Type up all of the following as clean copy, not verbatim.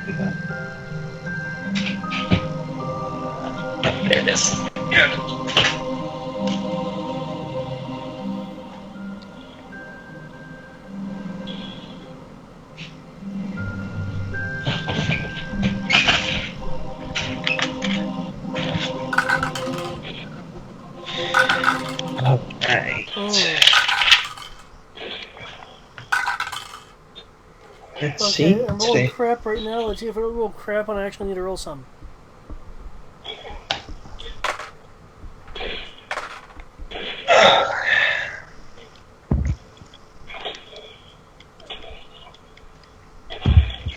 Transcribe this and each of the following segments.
There it is. Yeah. Alright. Let's see. I'm rolling crap right now. Let's see if I roll crap and I actually need to roll some.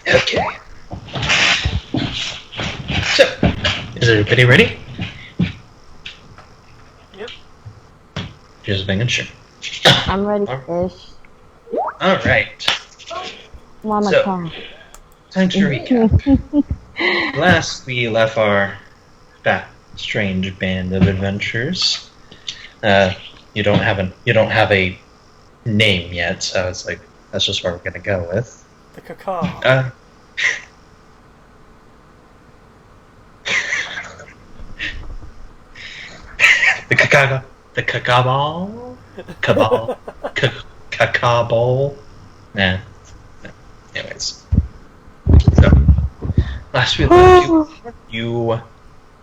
Okay. So, is everybody ready? Yep. Just making sure. I'm ready-ish. Alright. Mama So, talk. time to recap. Last we left that strange band of adventurers. You don't have a name yet, so it's like that's just what we're gonna go with. The cacao. The cacao. Nah. Anyways, so last we left you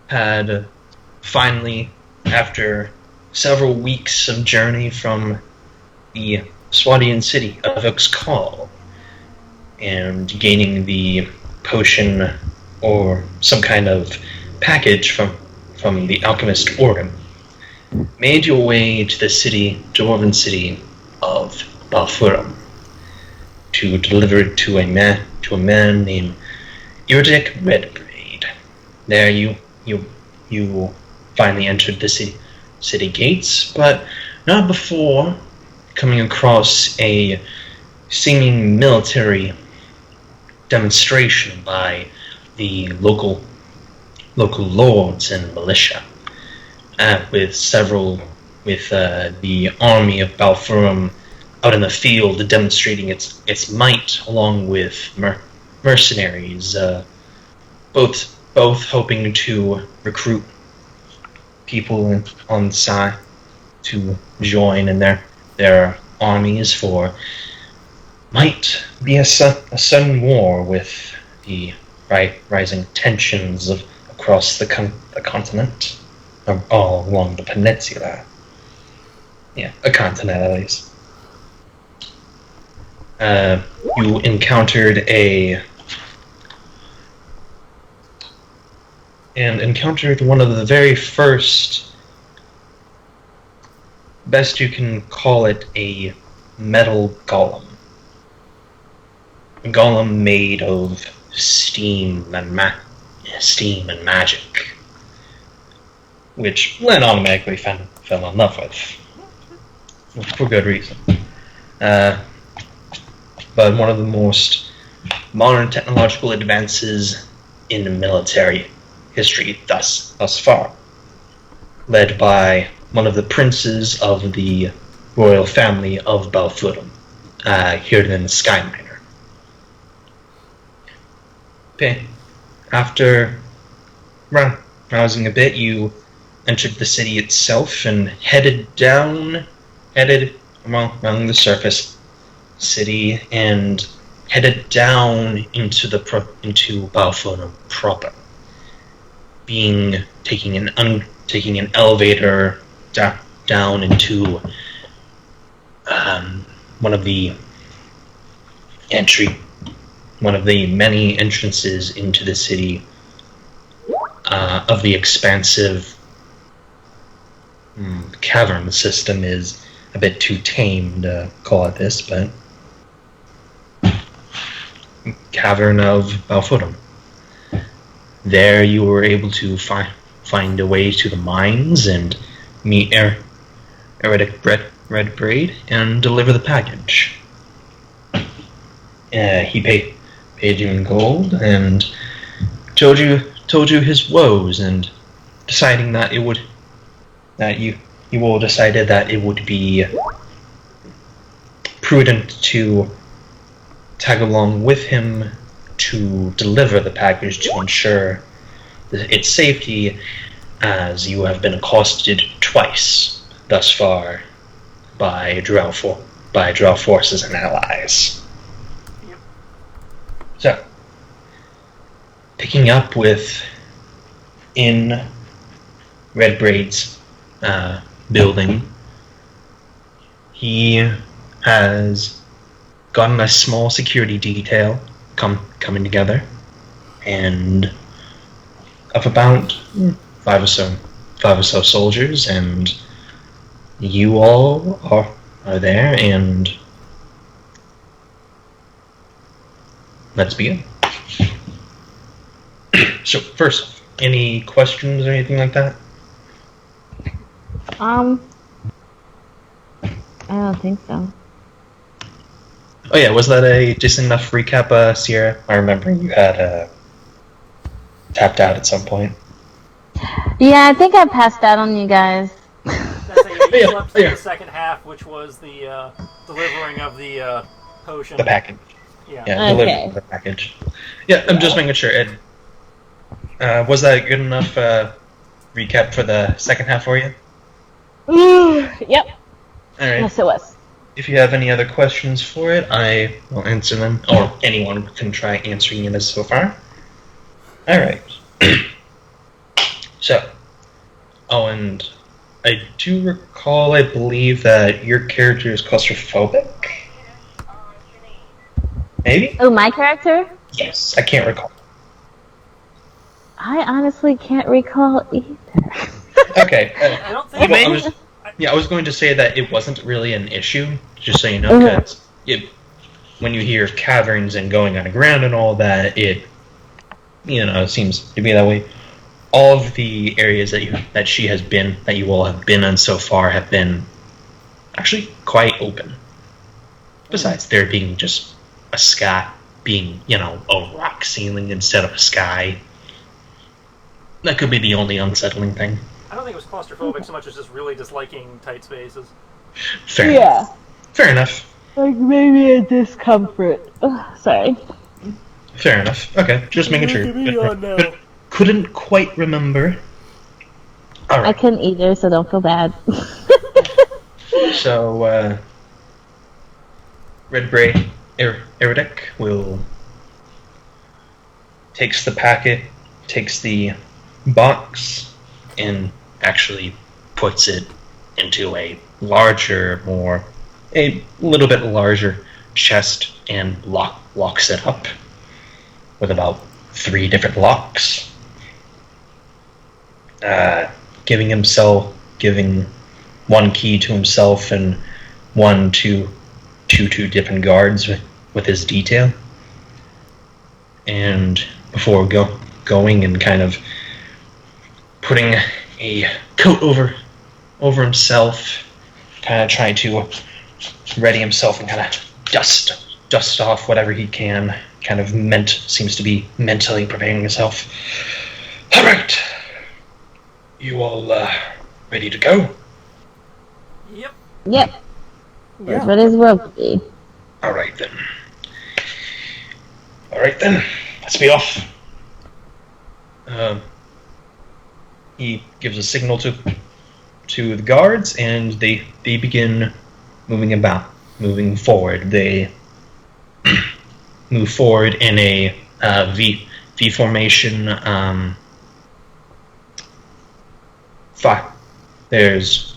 had finally, after several weeks of journey from the Swadian city of Uxkhal, and gaining the potion or some kind of package from the alchemist Organ, made your way to the dwarven city of Balfurum to deliver it to a man named Irdic Redbraid. There you finally entered the city gates, but not before coming across a seeming military demonstration by the local lords and militia, with the army of Balfurum out in the field demonstrating its might, along with mercenaries, both hoping to recruit people on the side to join in their armies for might be a sudden war with the rising tensions across the continent, or all along the peninsula. Yeah, a continent at least. You encountered one of the very first, best you can call it, a metal golem. A golem made of steam and magic, which Len automatically fell in love with, for good reason. But one of the most modern technological advances in the military history thus far, led by one of the princes of the royal family of Balfurum, Hirden Skyminer. Okay. After browsing a bit, you entered the city itself and headed along the surface city and headed down into Balfurum proper, taking an elevator down into one of the many entrances into the city of the expansive cavern system. Is a bit too tame to call it this, but cavern of Balfurum. There you were able to find a way to the mines and meet Eredic Redbraid and deliver the package. He paid you in gold and told you his woes, and deciding that you all decided that it would be prudent to tag along with him to deliver the package to ensure its safety, as you have been accosted twice thus far by Drow forces and allies. Yep. So, picking up with in Redbraid's building, he has gotten a small security detail coming together, and of about five or so soldiers, and you all are there, and let's begin. So first, any questions or anything like that? I don't think so. Oh yeah, was that a decent enough recap, Sierra? I remember you had tapped out at some point. Yeah, I think I passed out on you guys. That's it. You slept through the second half, which was the delivering of the potion. The package. Yeah. Yeah, delivering the package. Yeah, I'm just making sure, Ed. Was that a good enough recap for the second half for you? Yep. Alright. Yes, it was. If you have any other questions for it, I will answer them, or anyone can try answering it so far. Alright. So, and I do recall, I believe, that your character is claustrophobic? Maybe? Oh, my character? Yes, I can't recall. I honestly can't recall either. Okay. I don't think. I was going to say that it wasn't really an issue, just so you know, because when you hear caverns and going underground and all that, it seems to be that way. All of the areas that you all have been in so far have been actually quite open. Besides there being just a sky, being, a rock ceiling instead of a sky. That could be the only unsettling thing. I don't think it was claustrophobic so much as just really disliking tight spaces. Fair enough. Fair enough. Like maybe a discomfort. Sorry. Fair enough. Okay, just making sure. Couldn't quite remember. All right. I couldn't either, so don't feel bad. So, Redbraid Eridic takes the packet, takes the box, and actually puts it into a little bit larger chest and locks it up with about 3 different locks. Giving one key to himself and one to two different guards with his detail. And before going and kind of putting a coat over himself, kind of trying to ready himself and kind of dust off whatever he can. Kind of seems to be mentally preparing himself. All right, you all ready to go? Yep. Yep. Yeah. What is rugby? All right then. Let's be off. He gives a signal to the guards, and they begin moving forward. They move forward in a V formation. There's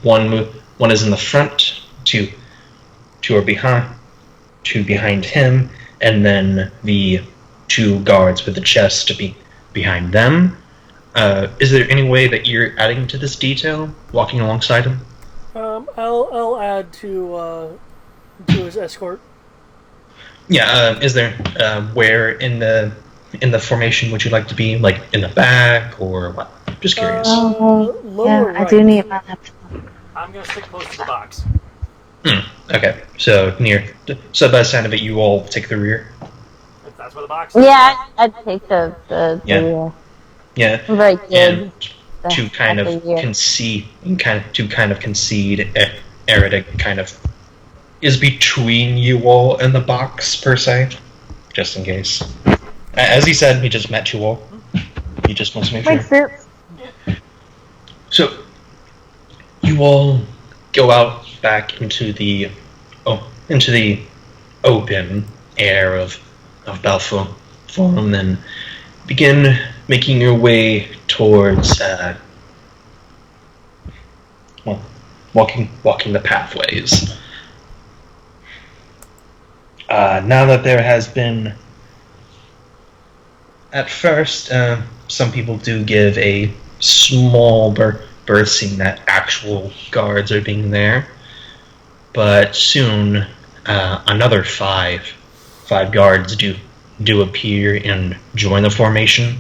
one is in the front, two are behind him, and then the 2 guards with the chest to be behind them. Is there any way that you're adding to this detail, walking alongside him? I'll add to his escort. Yeah. Is there where in the formation would you like to be? Like in the back or what? Just curious. Lower right. I do need my laptop. I'm gonna stick close to the box. Okay. So by the sound of it, you all take the rear. If that's where the box is. Yeah, I'd take the Yeah. Yeah. Very good. And to kind of concede, Eridic kind of is between you all and the box per se, just in case. As he said, he just met you all. He just wants to make sure. Makes sense. So, you all go out back into the open air of Balfour Forum, and begin making your way towards walking the pathways. Now that there has been, at first, some people do give a small berth, seeing that actual guards are being there, but soon another five guards do appear and join the formation.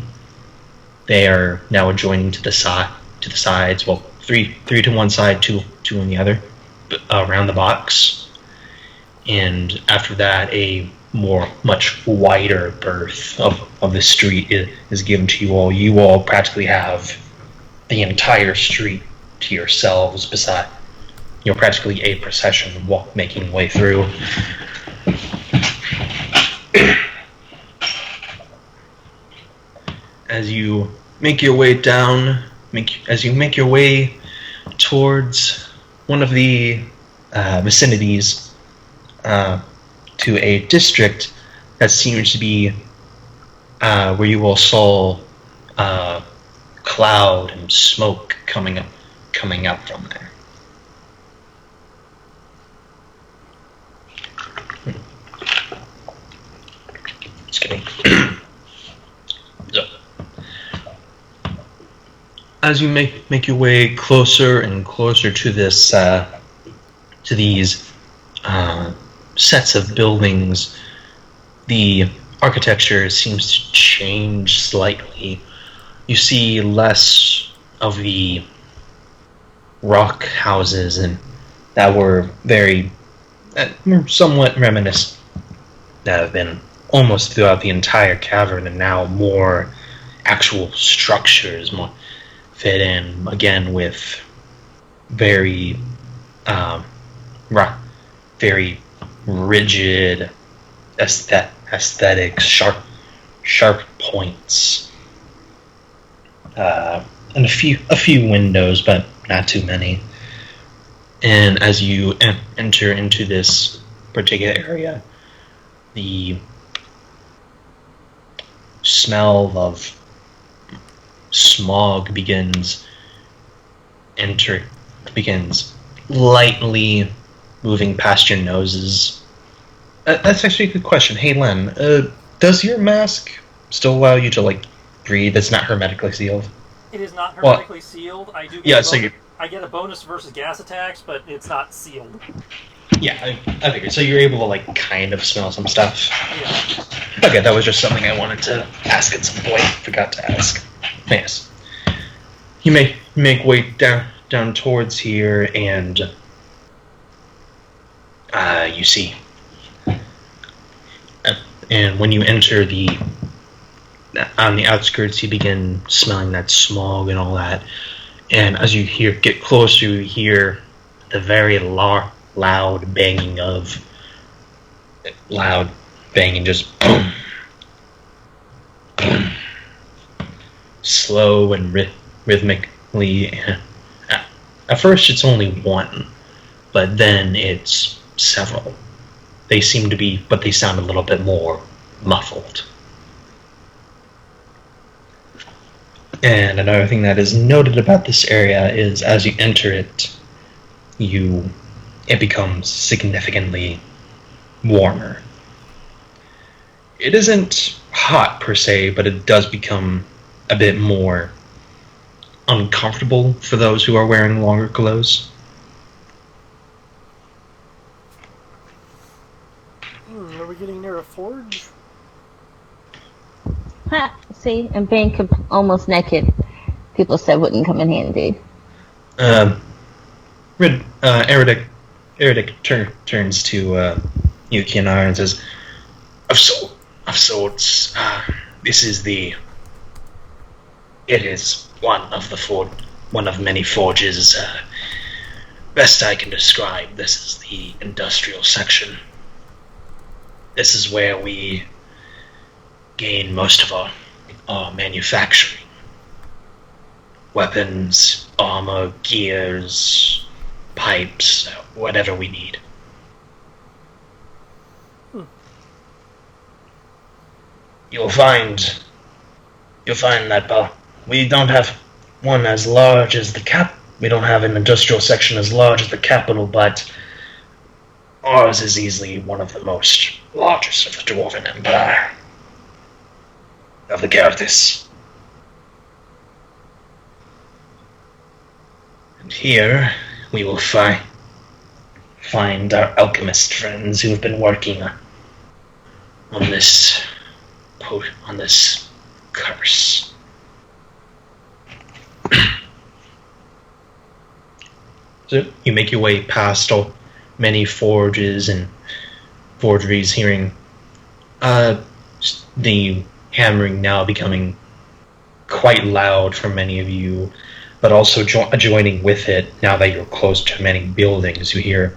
They are now adjoining to the sides. Well, three to one side, two on the other, around the box. And after that, a much wider berth of the street is given to you all. You all practically have the entire street to yourselves. Beside, you're practically a procession making way through. As you make your way down, as you make your way towards one of the vicinities to a district that seems to be where you all saw cloud and smoke coming up from there. Just kidding. So, as you make your way closer and closer to this, to these sets of buildings, the architecture seems to change slightly. You see less of the rock houses and that were somewhat reminiscent, that have been almost throughout the entire cavern, and now more actual structures, more fit in again with very very rigid aesthetics, sharp points, and a few windows, but not too many. And as you enter into this particular area, the smell of smog begins lightly moving past your noses. That's actually a good question. Hey, Len, does your mask still allow you to breathe? It's not hermetically sealed. It is not hermetically sealed. I do. I get a bonus versus gas attacks, but it's not sealed. Yeah, I figured. So you're able to kind of smell some stuff. Yeah. Okay, that was just something I wanted to ask at some point. Forgot to ask. Yes. You make way down towards here, and you see. And when you enter on the outskirts, you begin smelling that smog and all that. And as you get closer, you hear the very loud banging, just boom, boom, slow and rhythmically. At first, it's only one, but then it's several. They seem to be, but they sound a little bit more muffled. And another thing that is noted about this area is as you enter it, it becomes significantly warmer. It isn't hot per se, but it does become a bit more uncomfortable for those who are wearing longer clothes. Are we getting near a forge? Ha! See, and being almost naked, people said wouldn't come in handy. Eridic turns to Yuki and Ara and says, Of sorts, it is one of many forges. Best I can describe, this is the industrial section. This is where we gain most of our manufacturing. Weapons, armor, gears, pipes, whatever we need. You'll find that we don't have one as large as the we don't have an industrial section as large as the capital, but ours is easily one of the most largest of the Dwarven Empire. Of the Garthis. And here we will find our alchemist friends who have been working on this curse. So you make your way past many forges and forgeries, hearing the hammering now becoming quite loud for many of you, but also joining with it. Now that you're close to many buildings, you hear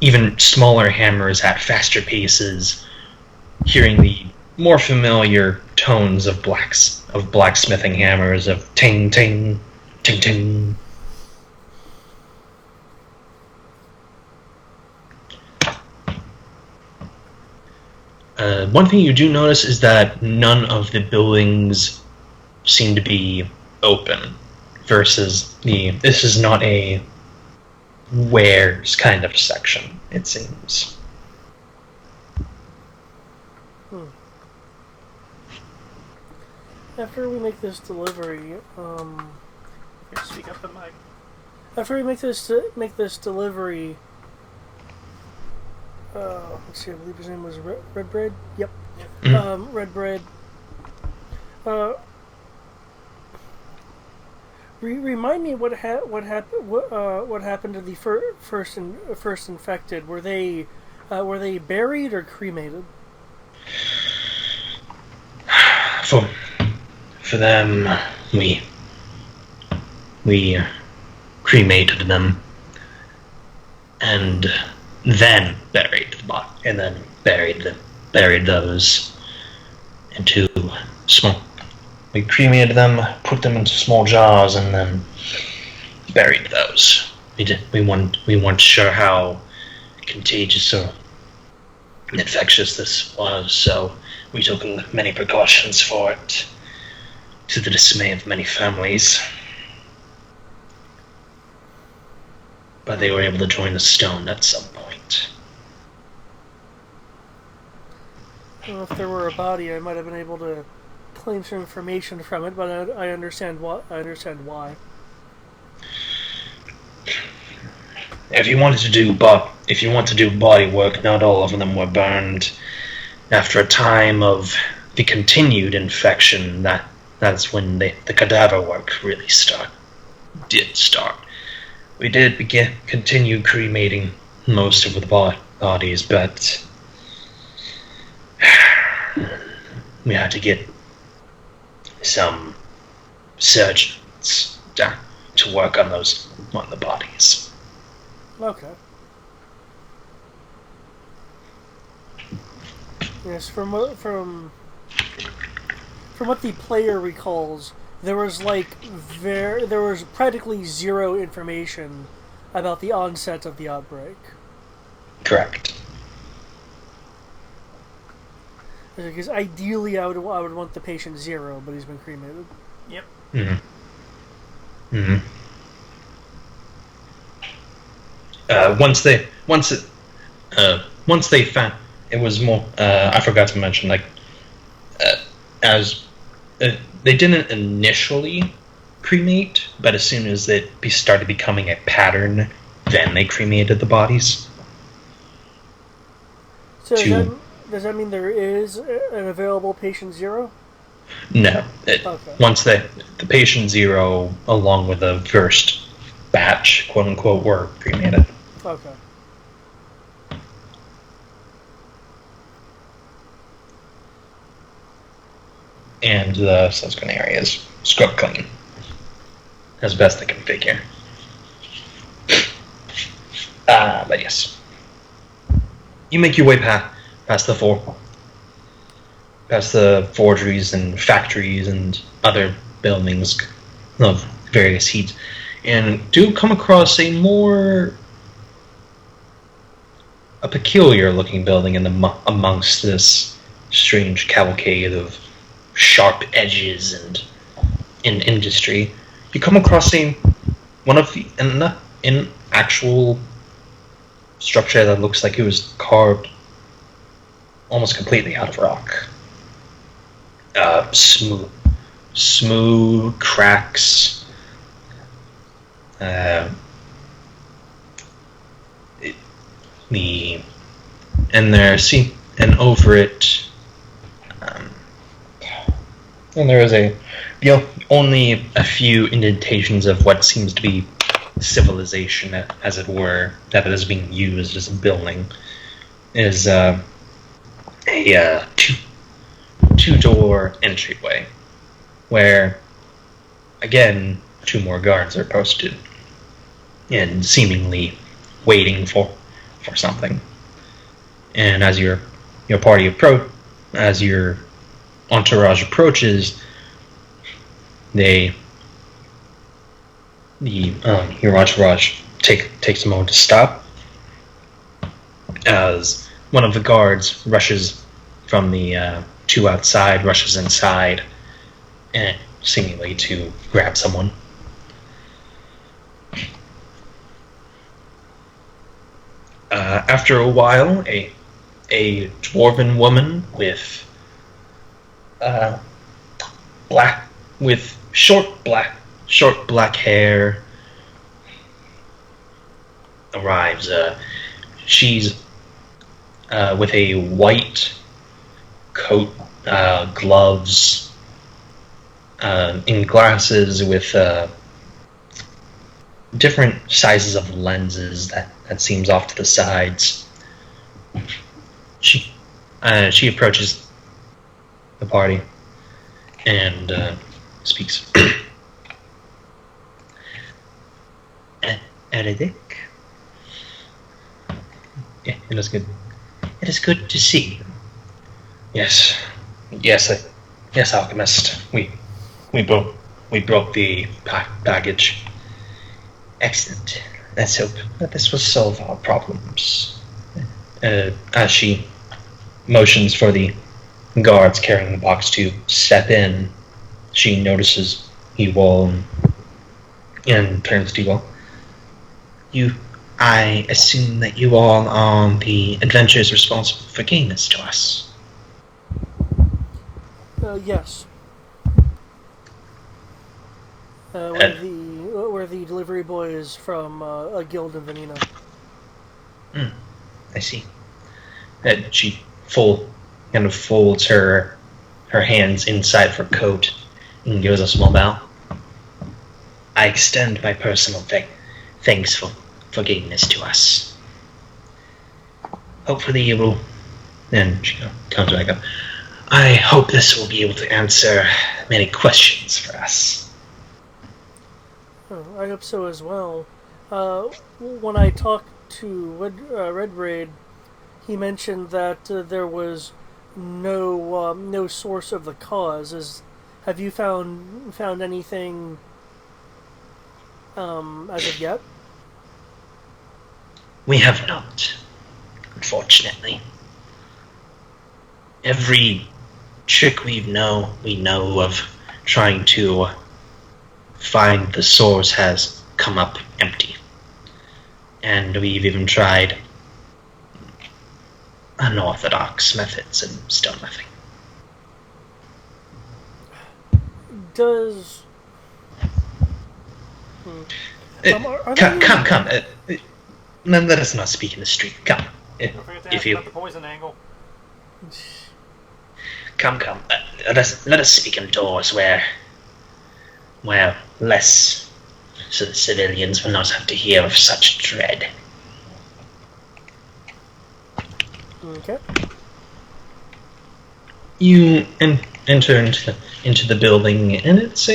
even smaller hammers at faster paces, hearing the more familiar tones of blacksmithing hammers of ting ting ting ting. One thing you do notice is that none of the buildings seem to be open, versus this is not a wares kind of section, it seems. After we make this delivery, speak up the mic. After we make this delivery, let's see, I believe his name was Red Bread. Yep. Mm-hmm. Red Bread. Remind me what happened to the first infected. Were they buried or cremated? For them, we cremated them, and then buried the body, and then buried those into small. We cremated them, put them into small jars, and then buried those. We weren't sure how contagious or infectious this was, so we took many precautions for it, to the dismay of many families. But they were able to join the stone at some point. Well, if there were a body, I might have been able to claim some information from it, but I understand why. If you want to do body work, not all of them were burned. After a time of the continued infection, that's when the cadaver work really did start. We did continue cremating most of the bodies, but we had to get some surgeons to work on the bodies. Okay. Yes, from what the player recalls, there was practically zero information about the onset of the outbreak. Correct. Because ideally, I would want the patient zero, but he's been cremated. Yep. Mm-hmm. Mm-hmm. Once they found it was more. I forgot to mention, they didn't initially cremate, but as soon as it started becoming a pattern, then they cremated the bodies. So does that mean there is an available patient zero? No. Okay. Once the patient zero, along with the first batch, quote unquote, were cremated. Okay. And the subsequent area is scrub clean, as best they can figure. But yes, you make your way past the past the forgeries and factories and other buildings of various heats, and do come across a peculiar looking building amongst this strange cavalcade of sharp edges and in industry. You come across an actual structure that looks like it was carved almost completely out of rock. Smooth cracks. And over it, and there is only a few indentations of what seems to be civilization, as it were, that is being used as a building. Is a two-door entryway, where, again, 2 more guards are posted, and seemingly waiting for something. And as your entourage approaches, your entourage takes a moment to stop, as one of the guards rushes from the 2 outside, rushes inside, and seemingly to grab someone. After a while, a dwarven woman with short black hair arrives. She's with a white coat, gloves, in glasses with different sizes of lenses that seems off to the sides. She approaches the party and speaks. Eric? Yeah, it is good. It is good to see you. Yes, alchemist. We broke the baggage. Excellent. Let's hope that this will solve our problems. As she motions for the guards carrying the box to step in, she notices you all and turns to you all. I assume that you all are the adventurers responsible for getting this to us. Yes. We're the delivery boys from a guild in Venina. I see. And she folds her hands inside of her coat and gives a small bow. I extend my personal thanks for getting this to us. Hopefully you will... Then she comes back up. I hope this will be able to answer many questions for us. Oh, I hope so as well. When I talked to Red Raid, he mentioned that there was no source of the cause. Have you found anything as of yet? We have not, unfortunately. Every trick we know of trying to find the source has come up empty. And we've even tried unorthodox methods and still nothing. Come. Let us not speak in the street. Come. If you... the poison angle. Come. Let us speak indoors where less civilians will not have to hear of such dread. Okay. You enter into the building, and it's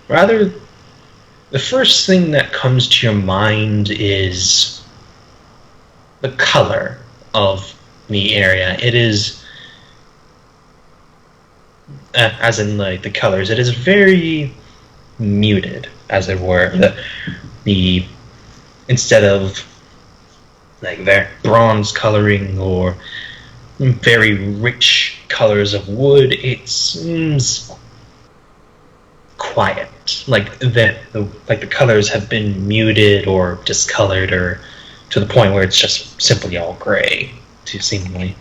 rather... The first thing that comes to your mind is the color of the area. It is, as in like the colors, it is very muted, as it were. The instead of like their bronze coloring or very rich colors of wood, it seems quiet. Like the colors have been muted or discolored, or to the point where it's just simply all gray, seemingly.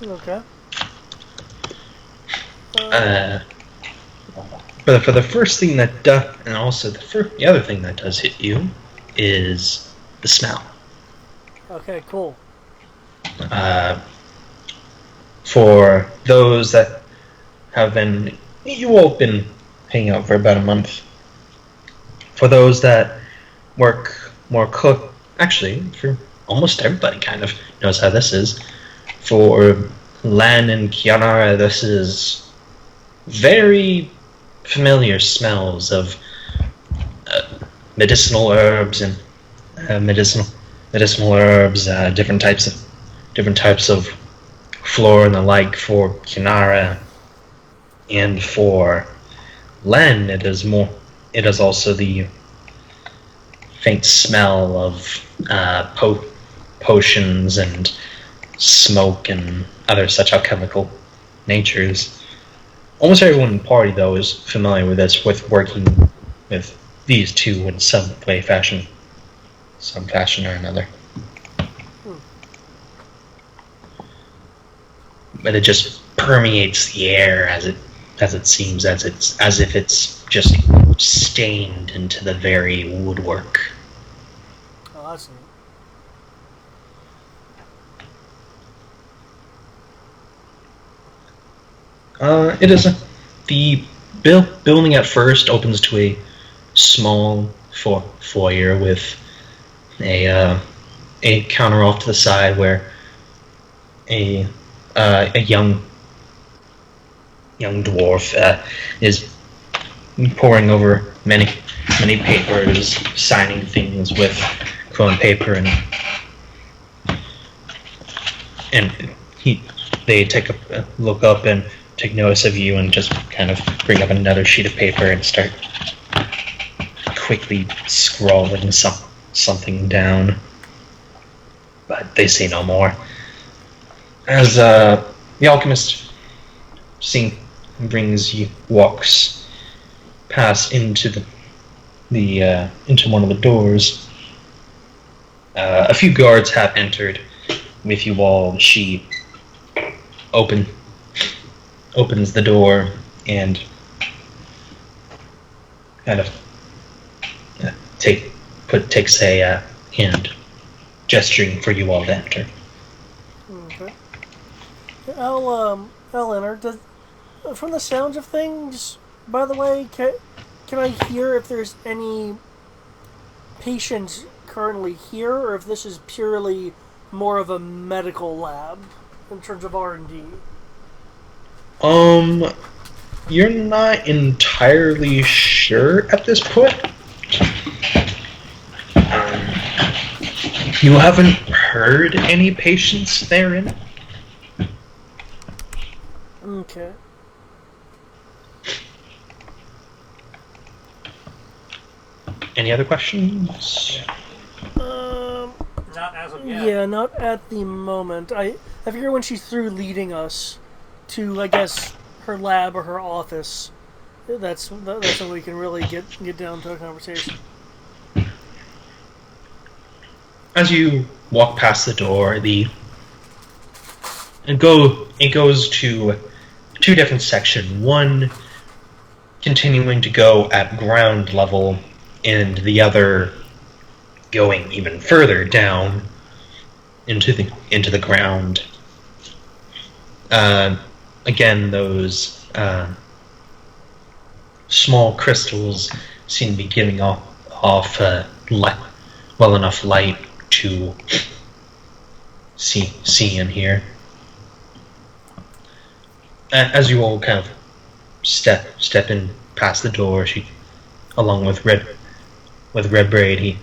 Okay. For the first thing that does, and also the other thing that does hit you, is the smell. Okay, cool. For those that have been, you all have been hanging out for about a month. For those that work more cook, actually, for almost everybody kind of knows how this is. For Len and Kianara, this is very familiar smells of medicinal herbs and medicinal herbs, different types of flora and the like. For Kianara and for Len, it is also the faint smell of potions and smoke and other such alchemical natures. Almost everyone in the party, though, is familiar with this, with working with these two in some fashion or another. But it just permeates the air as it seems, as if it's just stained into the very woodwork. Oh, that's neat. It is the building at first opens to a small foyer with a counter off to the side where a young dwarf is poring over many papers, signing things with chrome paper, and they take a look up and take notice of you and just kind of bring up another sheet of paper and start quickly scrawling something down. But they say no more. As the alchemist walks past into into one of the doors, a few guards have entered with you all. She opens the door and kind of takes a hand, gesturing for you all to enter. Okay. I'll enter. From the sounds of things, by the way, can I hear if there's any patients currently here, or if this is purely more of a medical lab in terms of R&D? You're not entirely sure at this point. You haven't heard any patients therein. Okay. Any other questions? Not as of yet. Yeah, not at the moment. I figure when she's through leading us to, I guess, her lab or her office, that's when we can really get down to a conversation. As you walk past the door, it goes to two different sections. One continuing to go at ground level, and the other going even further down into the ground. Again, those small crystals seem to be giving off well enough light to see in here. As you all kind of step in past the door, she, along with Red Braid,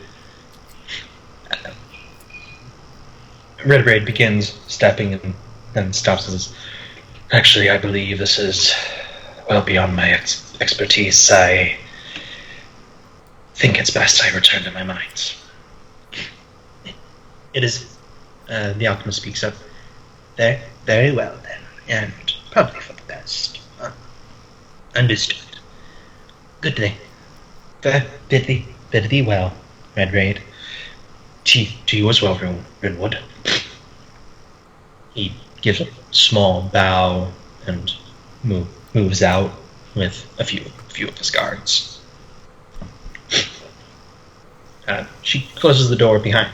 Red Raid begins stepping and then stops and says, "Actually, I believe this is well beyond my expertise. I think it's best I return to my mines." It is. The alchemist speaks up. Very well then, and probably for the best. Understood. Good day. Bid thee well, Red Raid. To you as well, Rinwood. He gives a small bow and moves out with a few of his guards. She closes the door behind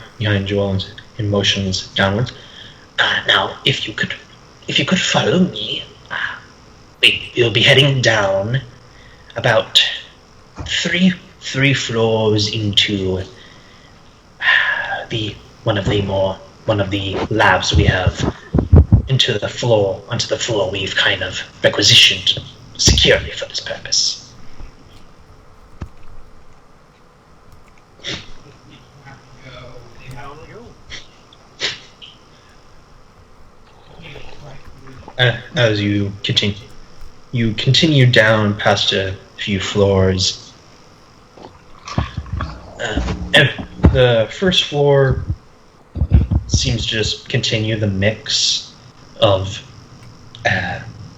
Joel and motions downwards. Now, if you could follow me, we'll be heading down about three floors into one of the labs we have onto the floor we've kind of requisitioned securely for this purpose. As you continue down past a few floors. And the first floor seems to just continue the mix of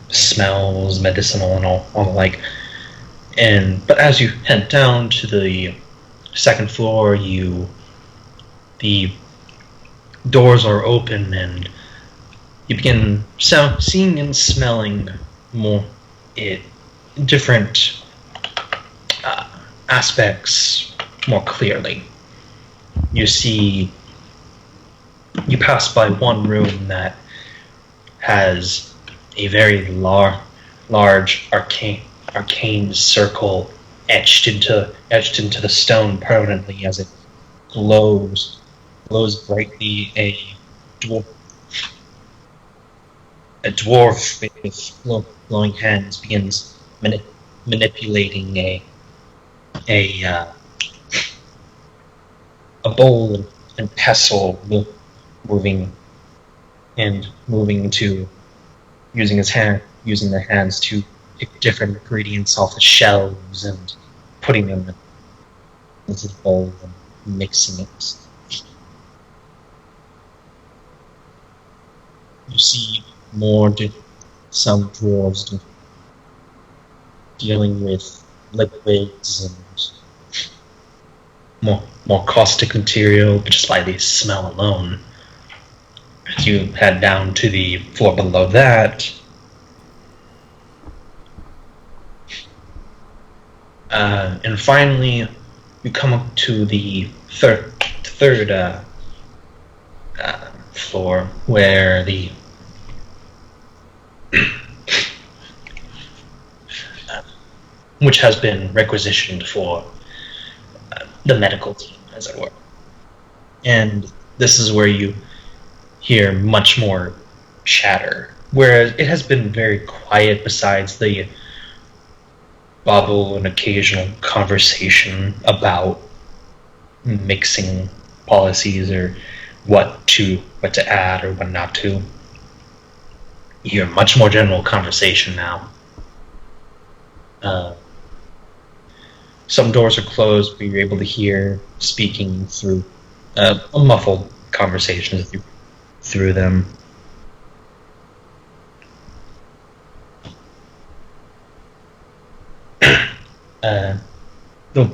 smells, medicinal, and all the like. But as you head down to the second floor, the doors are open and you begin seeing and smelling more different aspects more clearly. You pass by one room that has a very large arcane circle etched into the stone permanently as it glows brightly. A dwarf with glowing hands begins manipulating a bowl and pestle, moving to using their hands to pick different ingredients off the shelves and putting them into the bowl and mixing it. You see some dwarves dealing with liquids and more caustic material just by the smell alone. As you head down to the floor below that, and finally you come up to the third floor where which has been requisitioned for the medical team, as it were. And this is where you hear much more chatter, whereas it has been very quiet besides the bubble and occasional conversation about mixing policies or what to add or what not to. You hear much more general conversation now. Some doors are closed, but you're able to hear speaking through a muffled conversations through them. The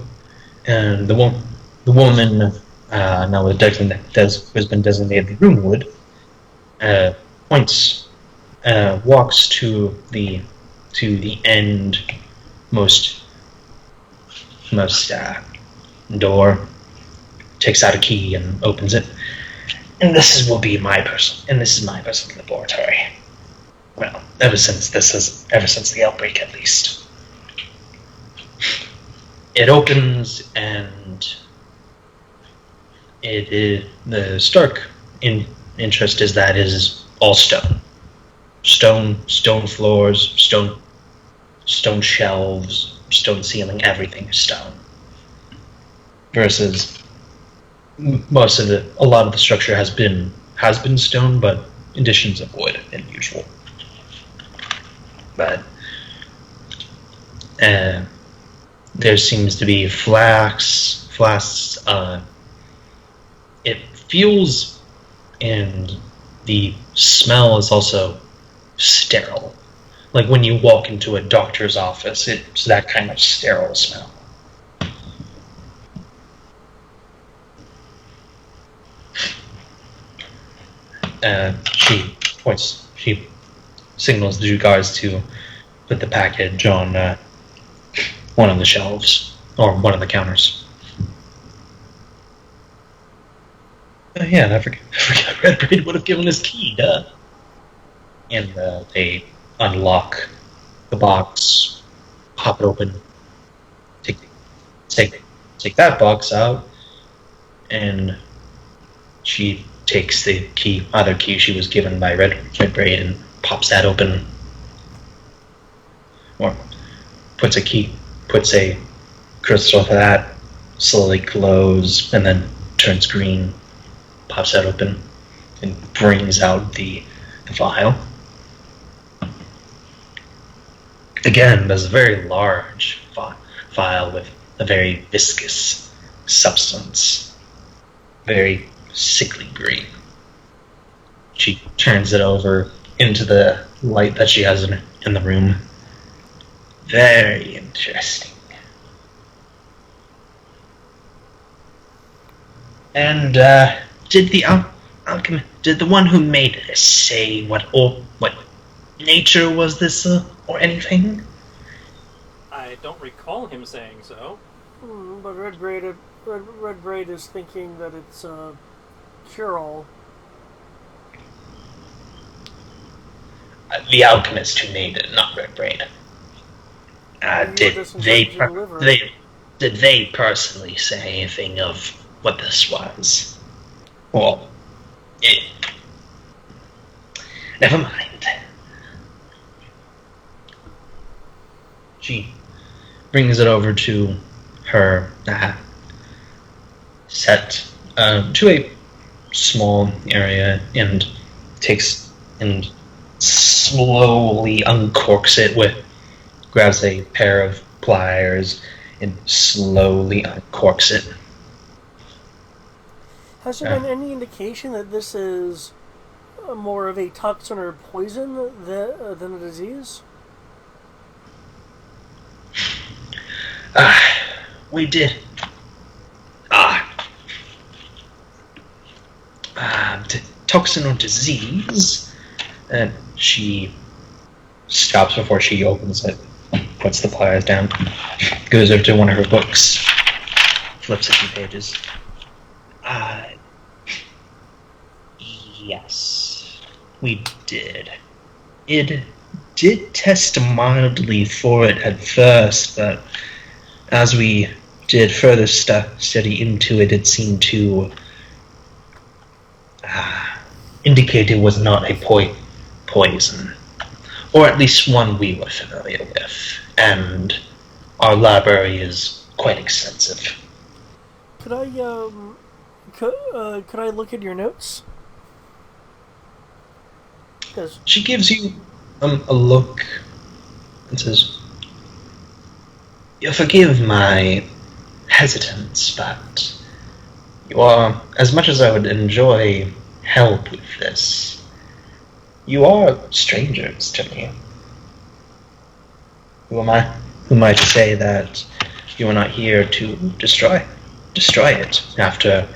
woman now has been designated Runewood walks to the end most door, takes out a key and opens it. And this is my personal laboratory. Well, ever since the outbreak, at least. It opens, and it is the stark interest is that it is all stone floors, stone shelves, stone ceiling, everything is stone. Versus a lot of the structure has been has been stone, but additions of wood than usual. But there seems to be flasks. It feels, and the smell is also sterile. Like when you walk into a doctor's office, it's that kind of sterile smell. She signals the two guys to put the package on one of the shelves, or one of the counters. Yeah, and I forgot Redbraid would have given his key, duh. And they unlock the box, pop it open, take that box out, and she takes the other key she was given by Redbraid and pops that open, or puts a crystal for that, slowly glows, and then turns green, pops that open, and brings out the vial. Again, there's a very large vial with a very viscous substance, very sickly green. She turns it over into the light that she has in the room. Very interesting. And did the one who made this say what nature was this or anything? I don't recall him saying so. But Redbraid is thinking that it's a cure-all. The alchemist who made it, not Redbraid. Did they personally say anything of what this was? Well, never mind. She brings it over to her set to a small area and slowly uncorks it grabs a pair of pliers and slowly uncorks it. Has there been any indication that this is more of a toxin or poison than a disease? We did. Toxin or disease? And she stops before she opens it, puts the pliers down, goes over to one of her books, flips a few pages. Yes, we did. It did test mildly for it at first, but as we did further study into it, it seemed to indicate it was not a poison, or at least one we were familiar with, and our library is quite extensive. Could I look at your notes? She gives you a look and says, "You'll forgive my hesitance, but you are, as much as I would enjoy help with this, you are strangers to me. Who am I to say that you are not here to destroy it after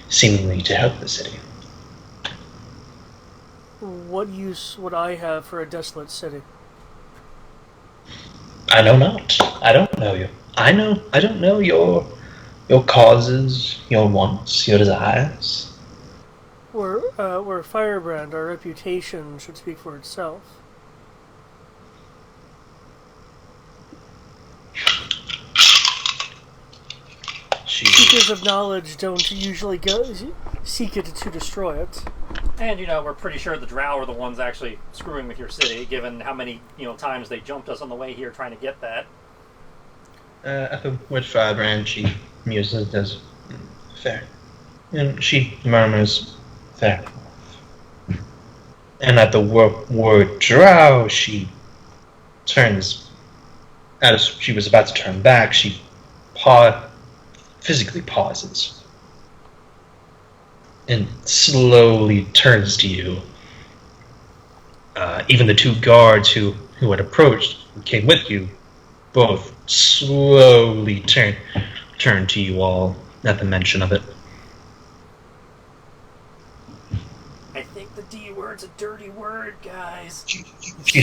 seemingly to help the city?" What use would I have for a desolate city? I know not. I don't know you. I don't know your causes, your wants, your desires. We're Firebrand. Our reputation should speak for itself. Seekers of knowledge don't usually seek it to destroy it. And, we're pretty sure the Drow are the ones actually screwing with your city, given how many, times they jumped us on the way here trying to get that. With Firebrand, she muses, does fair. And she murmurs, fair. And at the word drow, she turns. As she was about to turn back, she physically pauses and slowly turns to you. Even the two guards who had approached, who came with you, both slowly turn to you all at the mention of it. I think the D word's a dirty word, guys. She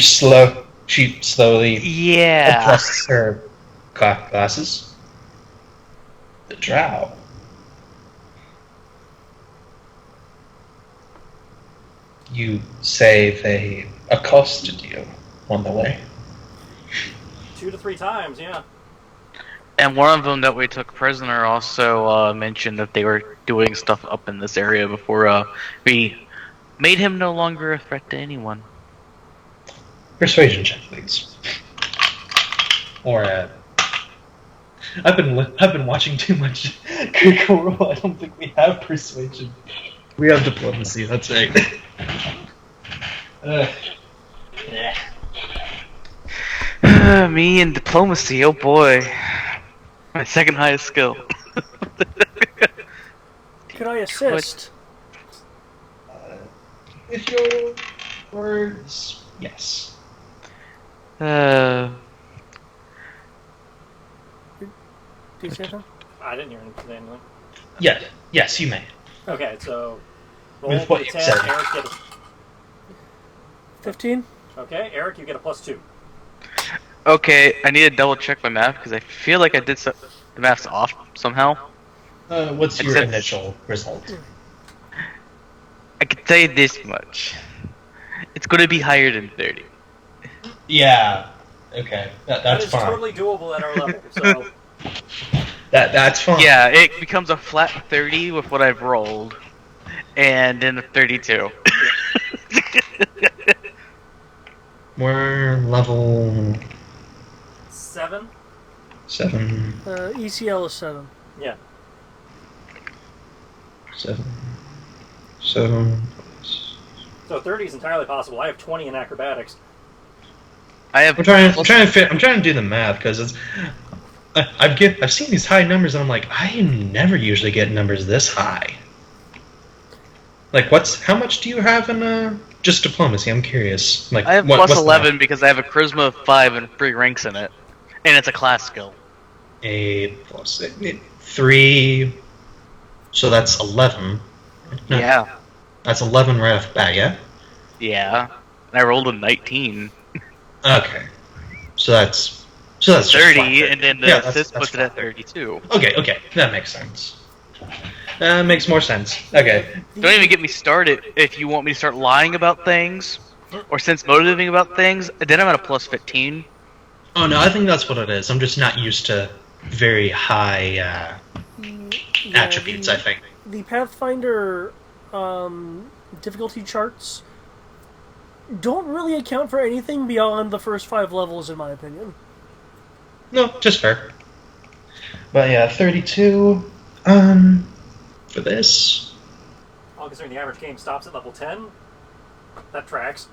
slowly Yeah. adjusts her glasses. The drow. You say they accosted you on the way. 2 to 3 times, yeah. And one of them that we took prisoner also mentioned that they were doing stuff up in this area before we made him no longer a threat to anyone. Persuasion check, please. Or I've been watching too much Critical Role. I don't think we have persuasion. We have diplomacy. That's right. Yeah. Me and diplomacy, oh boy. My second highest skill. Could I assist? With your words, yes. Do you say something? I didn't hear anything. Yes, you may. Okay, so roll With what the you 10. said. Eric get 15? okay, Eric, you get a +2. Okay, I need to double check my math because I feel like I did the math's off somehow. What's your Except- initial result? I can tell you this much. It's going to be higher than 30. Yeah. Okay. That That's is fine. totally doable at our level. So That's fine. Yeah, it becomes a flat 30 with what I've rolled. And then a 32. We're level 7. 7. ECL is 7. Yeah. 7. 7. So 30 is entirely possible. I have 20 in acrobatics. I have. I'm trying to do the math because I've seen these high numbers and I'm like, I never usually get numbers this high. Like, how much do you have in just diplomacy? I'm curious. Like, I have what's plus the 11 because I have a charisma of 5 and 3 ranks in it. And it's a class skill. A plus 3. So that's 11. No, Yeah. That's 11 right off the bat, yeah? Yeah. And I rolled a 19. Okay. So that's just 30, fine. and then the Yeah, assist that's puts it at fine. 32. Okay, that makes sense. Makes more sense. Okay. Don't even get me started if you want me to start lying about things or sense motivating about things. Then I'm at a plus 15. Oh no, I think that's what it is. I'm just not used to very high attributes, I think. The Pathfinder difficulty charts don't really account for anything beyond the first 5 levels, in my opinion. No, just fair. But yeah, 32. For this. Well, considering the average game stops at level 10, that tracks.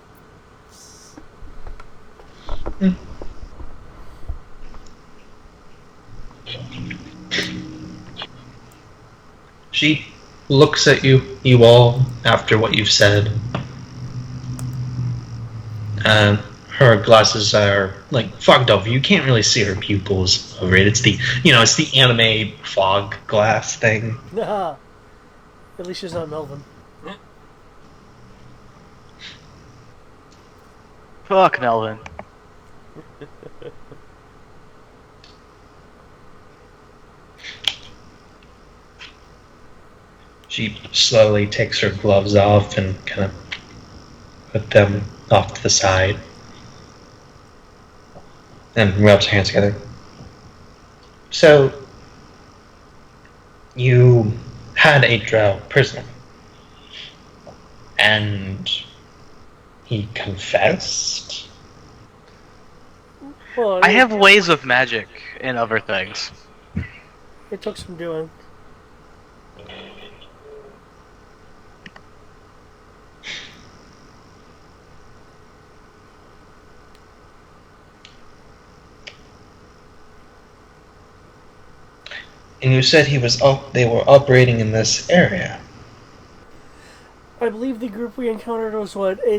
She looks at you all, after what you've said. Her glasses are like fogged over. You can't really see her pupils over it. It's the anime fog glass thing. At least she's not Melvin. Fuck Melvin. She slowly takes her gloves off and kind of put them off to the side. And rubs her hands together. So, you had a drow prisoner. And he confessed? Well, I have ways of magic and other things. It took some doing. And you said they were operating in this area. I believe the group we encountered was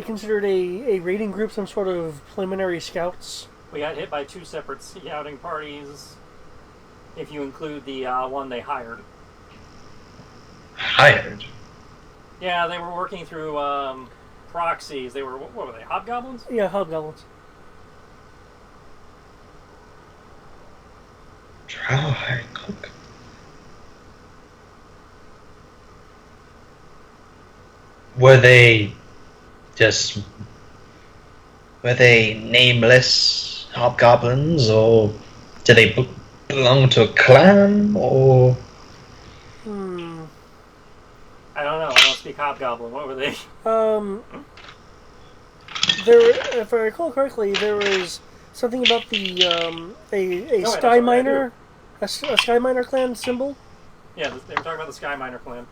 considered a raiding group, some sort of preliminary scouts. We got hit by 2 separate scouting parties, if you include the one they hired. Hired? Yeah, they were working through proxies. They were, what were they, hobgoblins? Yeah, hobgoblins. Drow hired cook. Were they nameless hobgoblins, or did they belong to a clan, or? I don't know. I don't speak hobgoblin. What were they? If I recall correctly, there was something about the a Sky Miner, a Sky Miner clan symbol. Yeah, they were talking about the Sky Miner clan.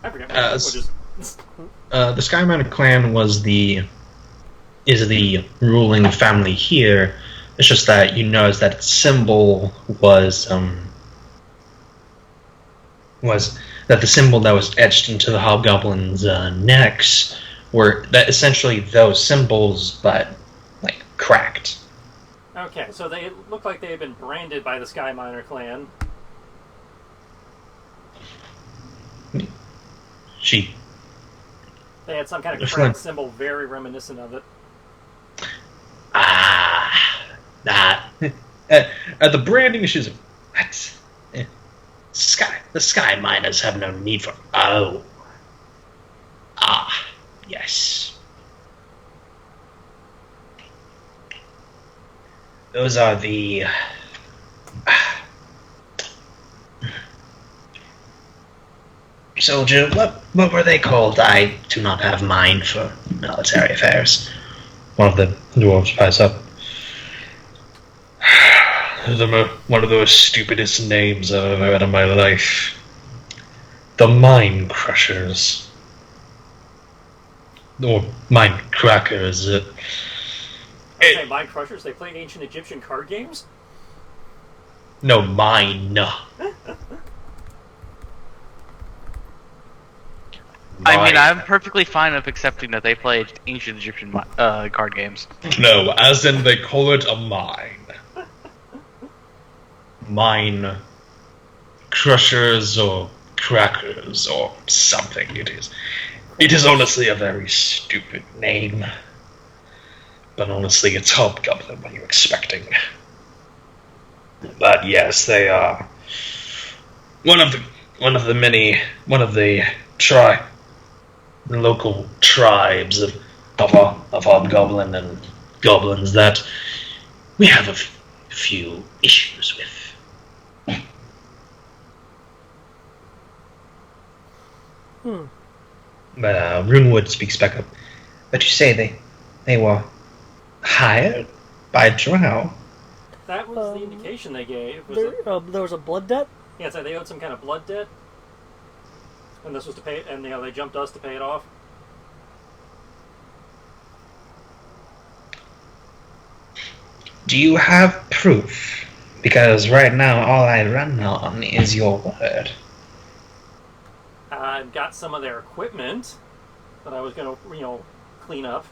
I forget. The Sky Miner clan is the ruling family here. It's just that you notice that its symbol was that the symbol that was etched into the hobgoblins' necks were that essentially those symbols, but like cracked. Okay, so they look like they had been branded by the Sky Miner clan. They had some kind of cracked symbol, very reminiscent of it. The branding issues. What? The Sky Miners have no need for. Oh. Yes. Those are the. Soldier, what were they called? I do not have mind for military affairs. One of the dwarves pipes up. One of those stupidest names I've ever heard in my life. The Mind Crushers. Or Mind Crackers. Okay, Mind Crushers? They play ancient Egyptian card games? No, mine. I mean, I'm perfectly fine with accepting that they played ancient Egyptian card games. No, as in they call it a mine. Mine crushers or crackers or something it is. It is honestly a very stupid name. But honestly, it's hobgoblin. What are you expecting? But yes, they are one of the local tribes of hobgoblin and goblins that we have a few issues with. But Runewood speaks back up. But you say they were hired by Drow? That was the indication they gave. There was a blood debt? Yeah, so they owed some kind of blood debt. And this was to pay it, and they jumped us to pay it off. Do you have proof? Because right now all I run on is your word. I've got some of their equipment that I was going to, clean up.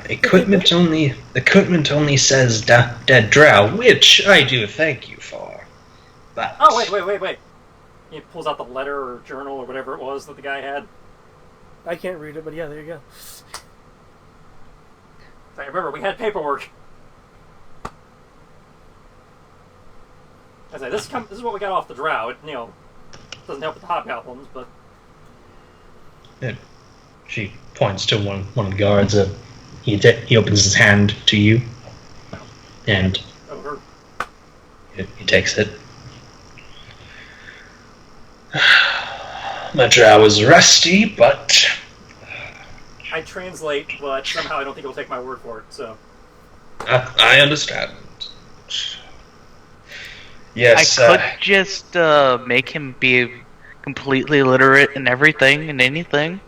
Equipment only says dead drow, which I do thank you for. But oh, wait. He pulls out the letter or journal or whatever it was that the guy had. I can't read it, but yeah, there you go. I remember, we had paperwork. I say, this is what we got off the drow. It, doesn't help with the hobgoblins, but... She points to one of the guards. He opens his hand to you, and over. He takes it. My drow is rusty, but... I translate, but somehow I don't think he'll take my word for it, so... I understand. Yes, I could just make him be completely literate in everything and anything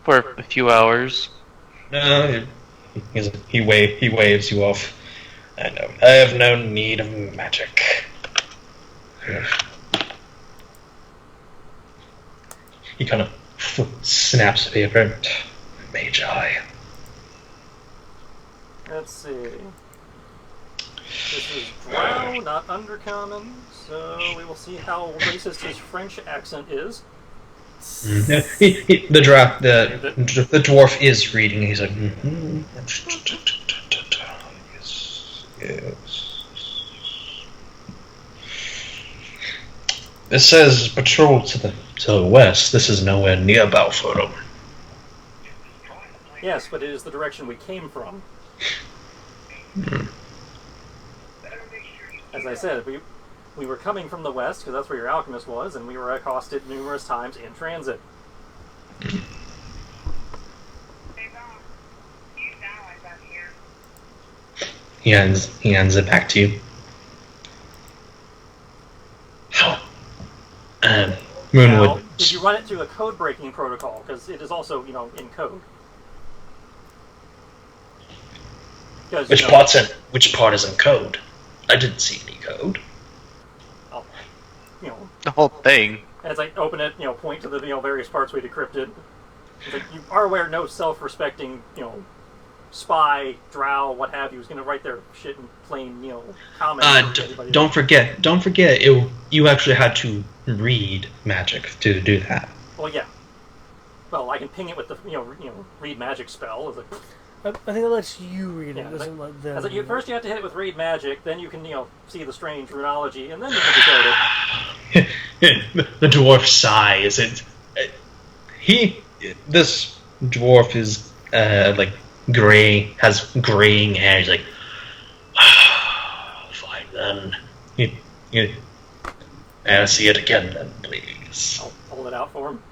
for a few hours. No, he waves you off. I know. I have no need of magic. He kind of snaps the paper. Magi. Let's see. This is Drow, not Undercommon, so we will see how racist his French accent is. The dwarf is reading. He's like, yes. This says patrol to the west. This is nowhere near Balforum. Yes, but it is the direction we came from. As I said, we were coming from the west, because that's where your alchemist was, and we were accosted numerous times in transit. He hands it back to you. How? Moonwood. Now, did you run it through a code-breaking protocol? Because it is also, in code. Which part is in code? I didn't see any code. The whole thing. As I open it, point to the various parts we decrypted. It's like, you are aware no self-respecting, spy, drow, what have you, is going to write their shit in plain, comments. Don't forget. You actually had to read magic to do that. Well, yeah. Well, I can ping it with the read magic spell. It's like, I think it lets you read it. Yeah, It doesn't let them. First you have to hit it with read magic, then you can see the strange runology, and then you can decode it. The dwarf sighs. This dwarf is like gray, has graying hair. He's like, fine then. I'll see it again then, please. I'll pull it out for him.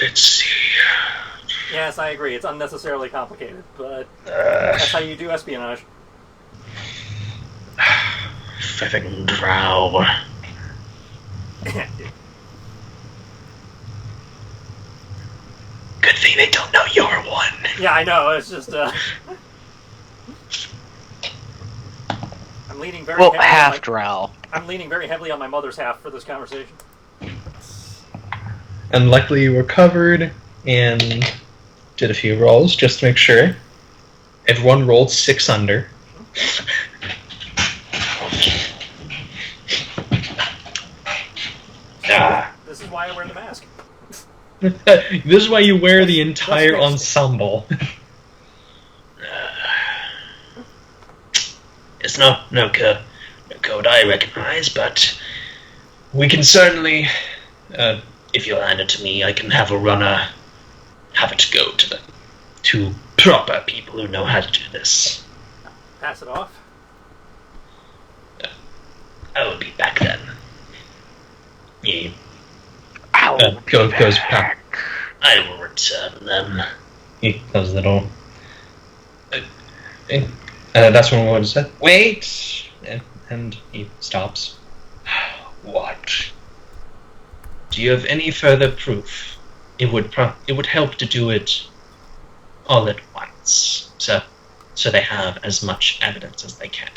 Let's see. Yes, I agree. It's unnecessarily complicated, but that's how you do espionage. Flipping drow. Good thing they don't know you're one. Yeah, I know. It's just I'm leaning very heavily half drow. I'm leaning very heavily on my mother's half for this conversation. And luckily you were covered and did a few rolls just to make sure. Everyone rolled 6 under. This is why I wear the mask. This is why you wear the entire ensemble. It's no code I recognize, but we can certainly, if you'll hand it to me, I can have a runner have it go to proper people who know how to do this. Pass it off. I will be back then. Yeah. Goes back. I will return them. He closes the door. That's when Wood said, "Wait!" And he stops. What? Do you have any further proof? It would help to do it all at once, so they have as much evidence as they can.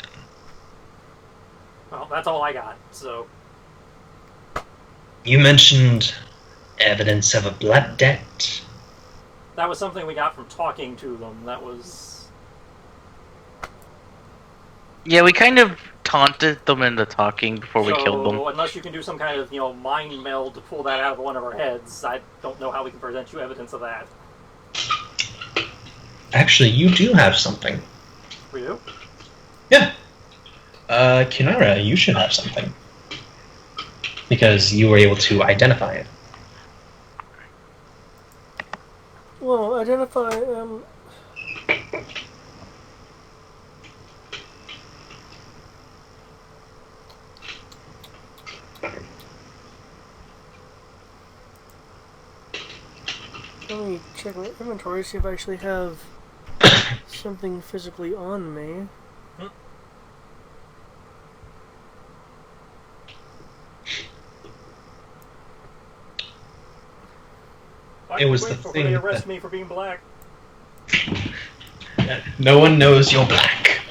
Well, that's all I got. So You mentioned evidence of a blood debt. that was something we got from talking to them. That was. Yeah, we kind of taunted them into talking before we killed them. Unless you can do some kind of, mind meld to pull that out of one of our heads, I don't know how we can present you evidence of that. Actually, you do have something. We do? Yeah. Kinara, you should have something. Because you were able to identify it. Well, identify. Let me check my inventory, see if I actually have something physically on me. It was the before thing they arrest that- me for being black. No one knows you're black.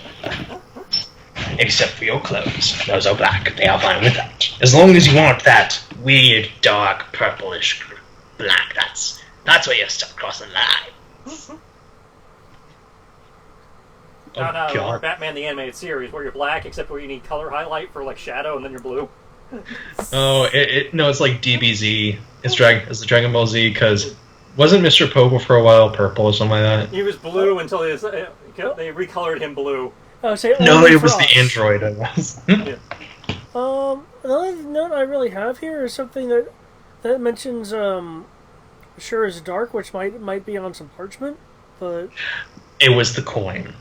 Except for your clothes. Those are black. They are fine with that. As long as you aren't that weird, dark, purplish black, that's where you start crossing the line. No, or God. Batman the Animated Series, where you're black, except where you need color highlight for, like, shadow, and then you're blue. Oh, no, it's like DBZ. It's the Dragon Ball Z, because wasn't Mr. Pogo for a while purple or something like that? He was blue until they recolored him blue. I would say No, only it for was us. the android. It was. The only note I really have here is something that mentions sure is dark, which might be on some parchment, but It was the coin.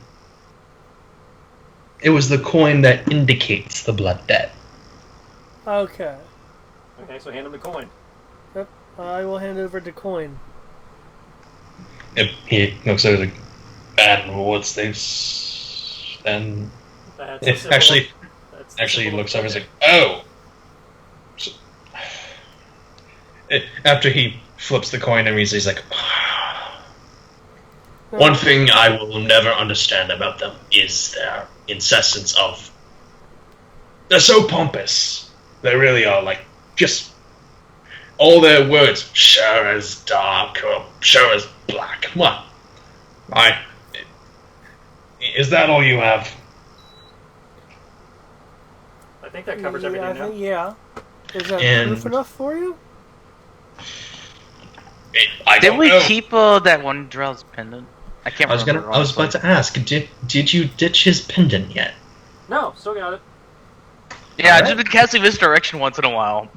It was the coin that indicates the blood debt. okay. Okay, so hand him the coin. Yep, I will hand over the coin. He looks over like, and what's this? And That's it the symbol actually that's the he symbol looks of over and is like, oh. So- After he flips the coin and reads, he's like, one thing I will never understand about them is their incessance of... They're so pompous. They really are, like, just... All their words, sure as dark, or sure as black. What? Is that all you have? I think that covers everything now. Yeah. Is that And- proof enough for you? I Did don't we know. keep that one Drell's pendant? I can't remember. I was about to ask, did you ditch his pendant yet? No, still got it. Yeah, I've Alright. just been casting misdirection once in a while.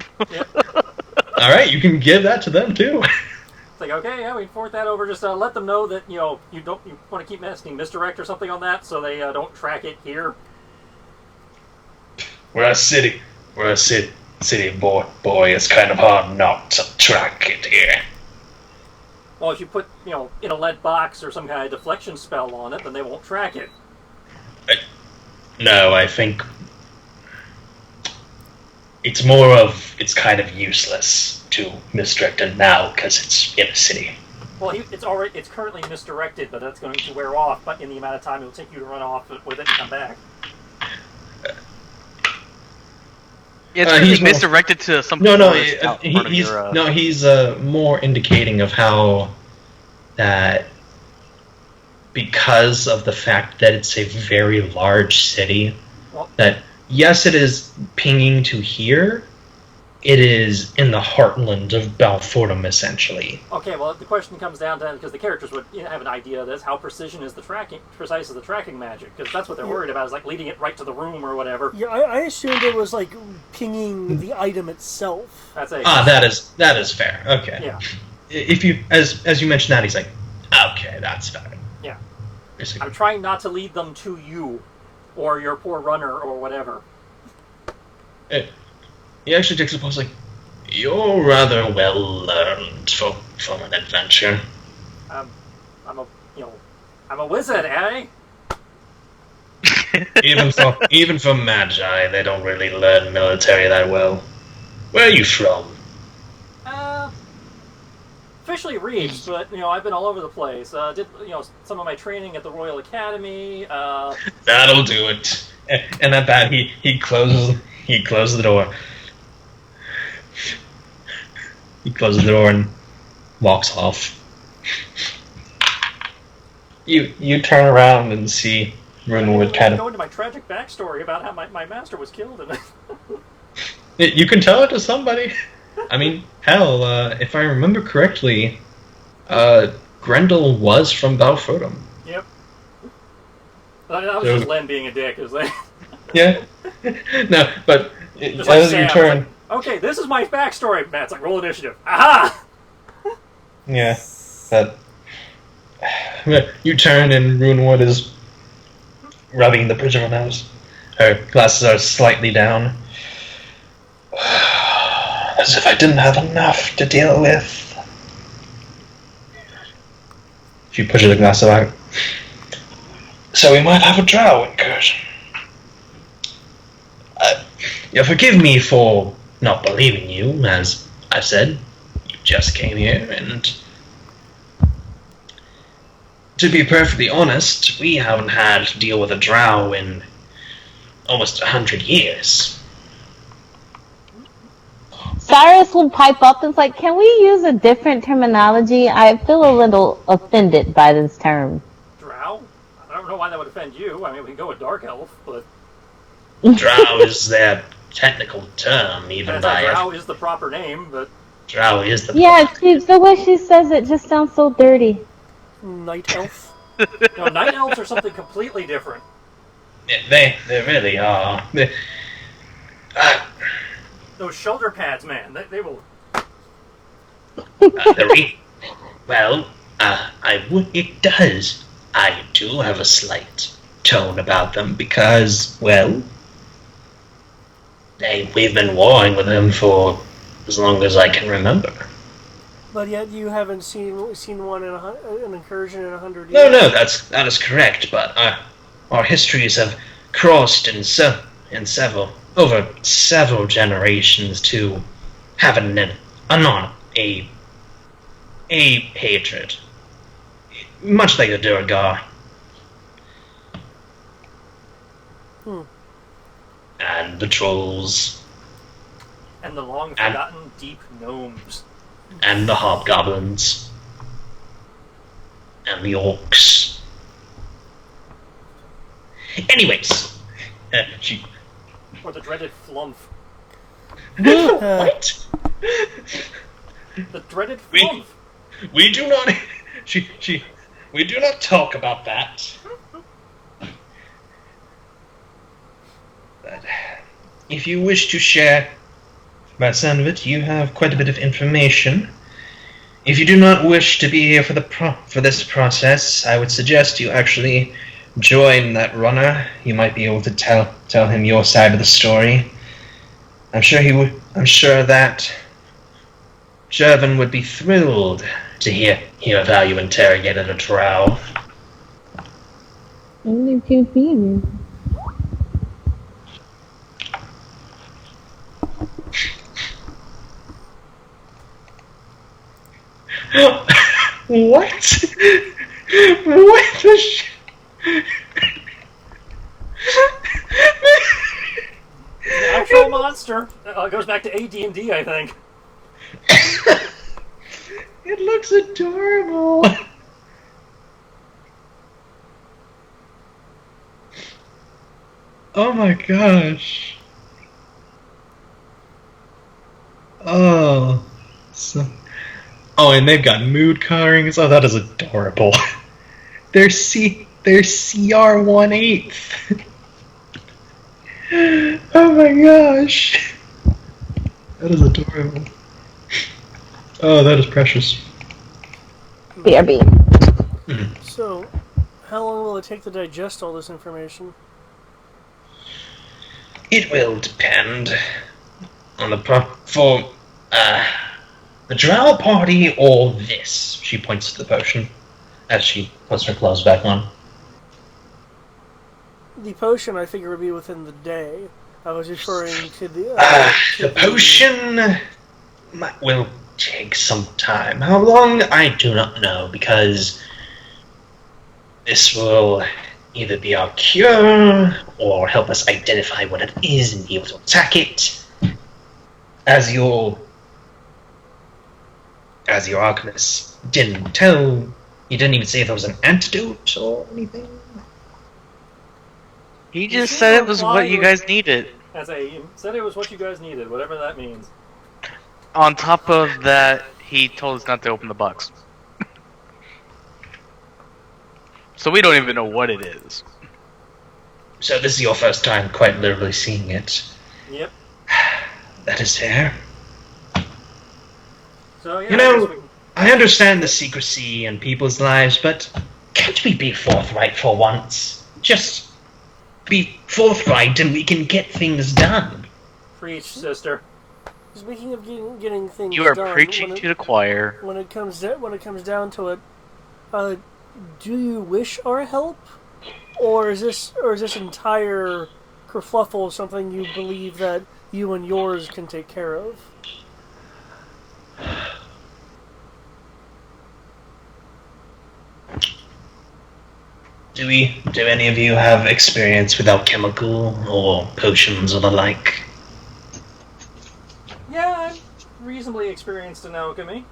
Alright, you can give that to them too. It's like, okay, yeah, we can forward that over. Just let them know that, you want to keep misdirect or something on that, so they don't track it here. We're a city, boy. It's kind of hard not to track it here. Well, if you put, in a lead box or some kind of deflection spell on it, then they won't track it. No, I think it's kind of useless to misdirect it now because it's in a city. Well, it's currently misdirected, but that's going to wear off. But in the amount of time it'll take you to run off with it and come back. Yeah, it's he's really more- misdirected to some. No, forest out in front of he's your, he's more indicating of how that because of the fact that it's a very large city, Well- that yes, it is pinging to here. It is in the heartland of Balforum, essentially. Okay, well, the question comes down to, because the characters would have an idea of this, how precise is the tracking magic? Because that's what they're worried about, is like leading it right to the room or whatever. Yeah, I assumed it was like pinging the item itself. That's a That is fair. Okay. yeah. If you as you mentioned that, he's like, okay, that's fair. Yeah. Basically. I'm trying not to lead them to you, or your poor runner, or whatever. He actually takes a pause like, you're rather well learned from an adventure. I'm a wizard, eh? Even for magi, they don't really learn military that well. Where are you from? Officially Reeves, but I've been all over the place. Did some of my training at the Royal Academy. That'll do it. And at that, he closes the door. He closes the door and walks off. You turn around and see Runewood kind Go of. into my tragic backstory about how my master was killed. And You can tell it to somebody. I mean, hell, if I remember correctly, Grendel was from Balforum. Yep. That was just Len being a dick. Is like, Yeah. No, but just like as Sam, you it's turn. like, okay, this is my backstory. Matt's like, roll initiative. Aha! Yeah, that you turn and Runewood is rubbing the bridge of her nose. Her glasses are slightly down. As if I didn't have enough to deal with. She pushes the glass out. So we might have a drow incursion. You forgive me for not believing you, as I said. You just came here, and to be perfectly honest, we haven't had to deal with a drow in almost 100 years. Cyrus will pipe up and it's like, can we use a different terminology? I feel a little offended by this term. Drow? I don't know why that would offend you. I mean, we can go with Dark Elf, but... Drow is their technical term, even by Drow is the proper name, but... Drow is the the way she says it just sounds so dirty. Night elf. No, night elves are something completely different. They really are. Those shoulder pads, man, they will... It does. I do have a slight tone about them because, well, we've been warring with them for as long as I can remember. But yet you haven't seen one in an incursion in 100 years. No, that is correct. But our histories have crossed in several generations to have a hatred, much like the Durgar. And the trolls. And the long-forgotten deep gnomes. And the hobgoblins. And the orcs. Anyways. Or the dreaded flump. What? The dreaded flump. We do not... we do not talk about that. But if you wish to share... By the sound of it, you have quite a bit of information. If you do not wish to be here for this process, I would suggest you actually join that runner. You might be able to tell him your side of the story. I'm sure that Jervin would be thrilled to hear how you interrogated a drow. What? What the The actual monster goes back to AD&D, I think. It looks adorable. Oh my gosh. Oh. And they've got mood colorings. Oh, that is adorable. They're CR1/8. Oh my gosh. That is adorable. Oh, that is precious. BRB. So, how long will it take to digest all this information? It will depend on the drow party or this. She points to the potion as she puts her gloves back on. The potion, I figure, would be within the day. I was referring to the... the potion will take some time. How long, I do not know, because this will either be our cure or help us identify what it is and be able to attack it. As your alchemist didn't tell, he didn't even say if it was an antidote or anything. He just said it was what you guys needed. He said it was what you guys needed, whatever that means. On top of that, he told us not to open the box. So we don't even know what it is. So this is your first time quite literally seeing it. Yep. That is fair. So, yeah, I understand the secrecy in people's lives, but can't we be forthright for once? Just be forthright and we can get things done. Preach, sister. Speaking of getting things done... You are preaching to the choir. When it comes down to it, do you wish our help? Or is this entire kerfluffle something you believe that you and yours can take care of? Do any of you have experience with alchemical or potions or the like? Yeah, I'm reasonably experienced in alchemy.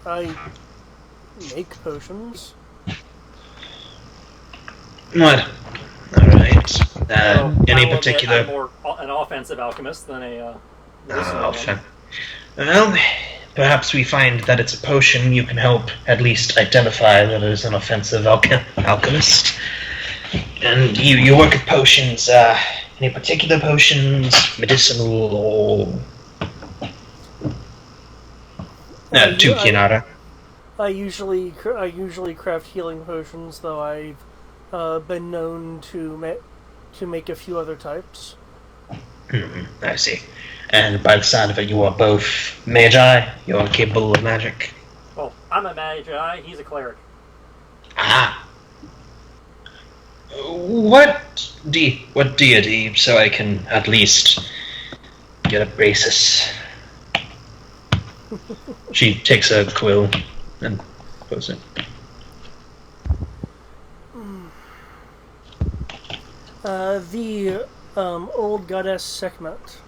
I make potions. What? Alright. Any I will admit particular... I'm more an offensive alchemist than a medicinal one. Well, perhaps we find that it's a potion. You can help at least identify that it is an offensive alchemist. And you work with potions. Any particular potions, medicinal or... to Kianara. I usually craft healing potions, though I've been known to make a few other types. I see. And by the sound of it, you are both magi. You are capable of magic. Well, I'm a magi. He's a cleric. Ah. What deity, so I can at least get a basis? She takes a quill and puts it. The old goddess Sekhmet.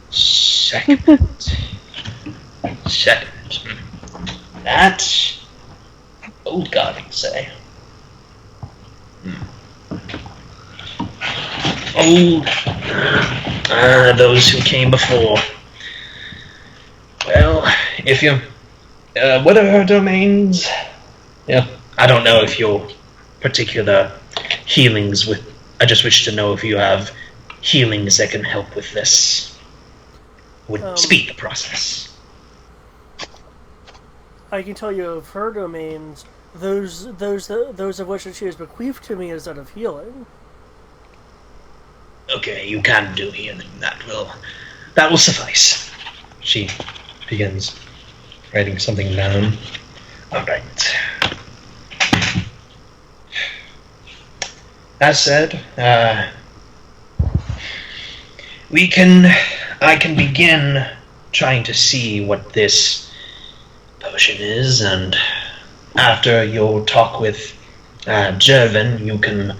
Second. That old god, you say? Old. Those who came before. Well, if you... what are her domains? Yeah, I don't know if your particular healings with... I just wish to know if you have healings that can help with this. Would speed the process. I can tell you of her domains. Those of which she has bequeathed to me is that of healing. Okay, you can do healing. That will suffice. She begins writing something down. Alright. As said, I can begin trying to see what this potion is, and after your talk with Jervin, you can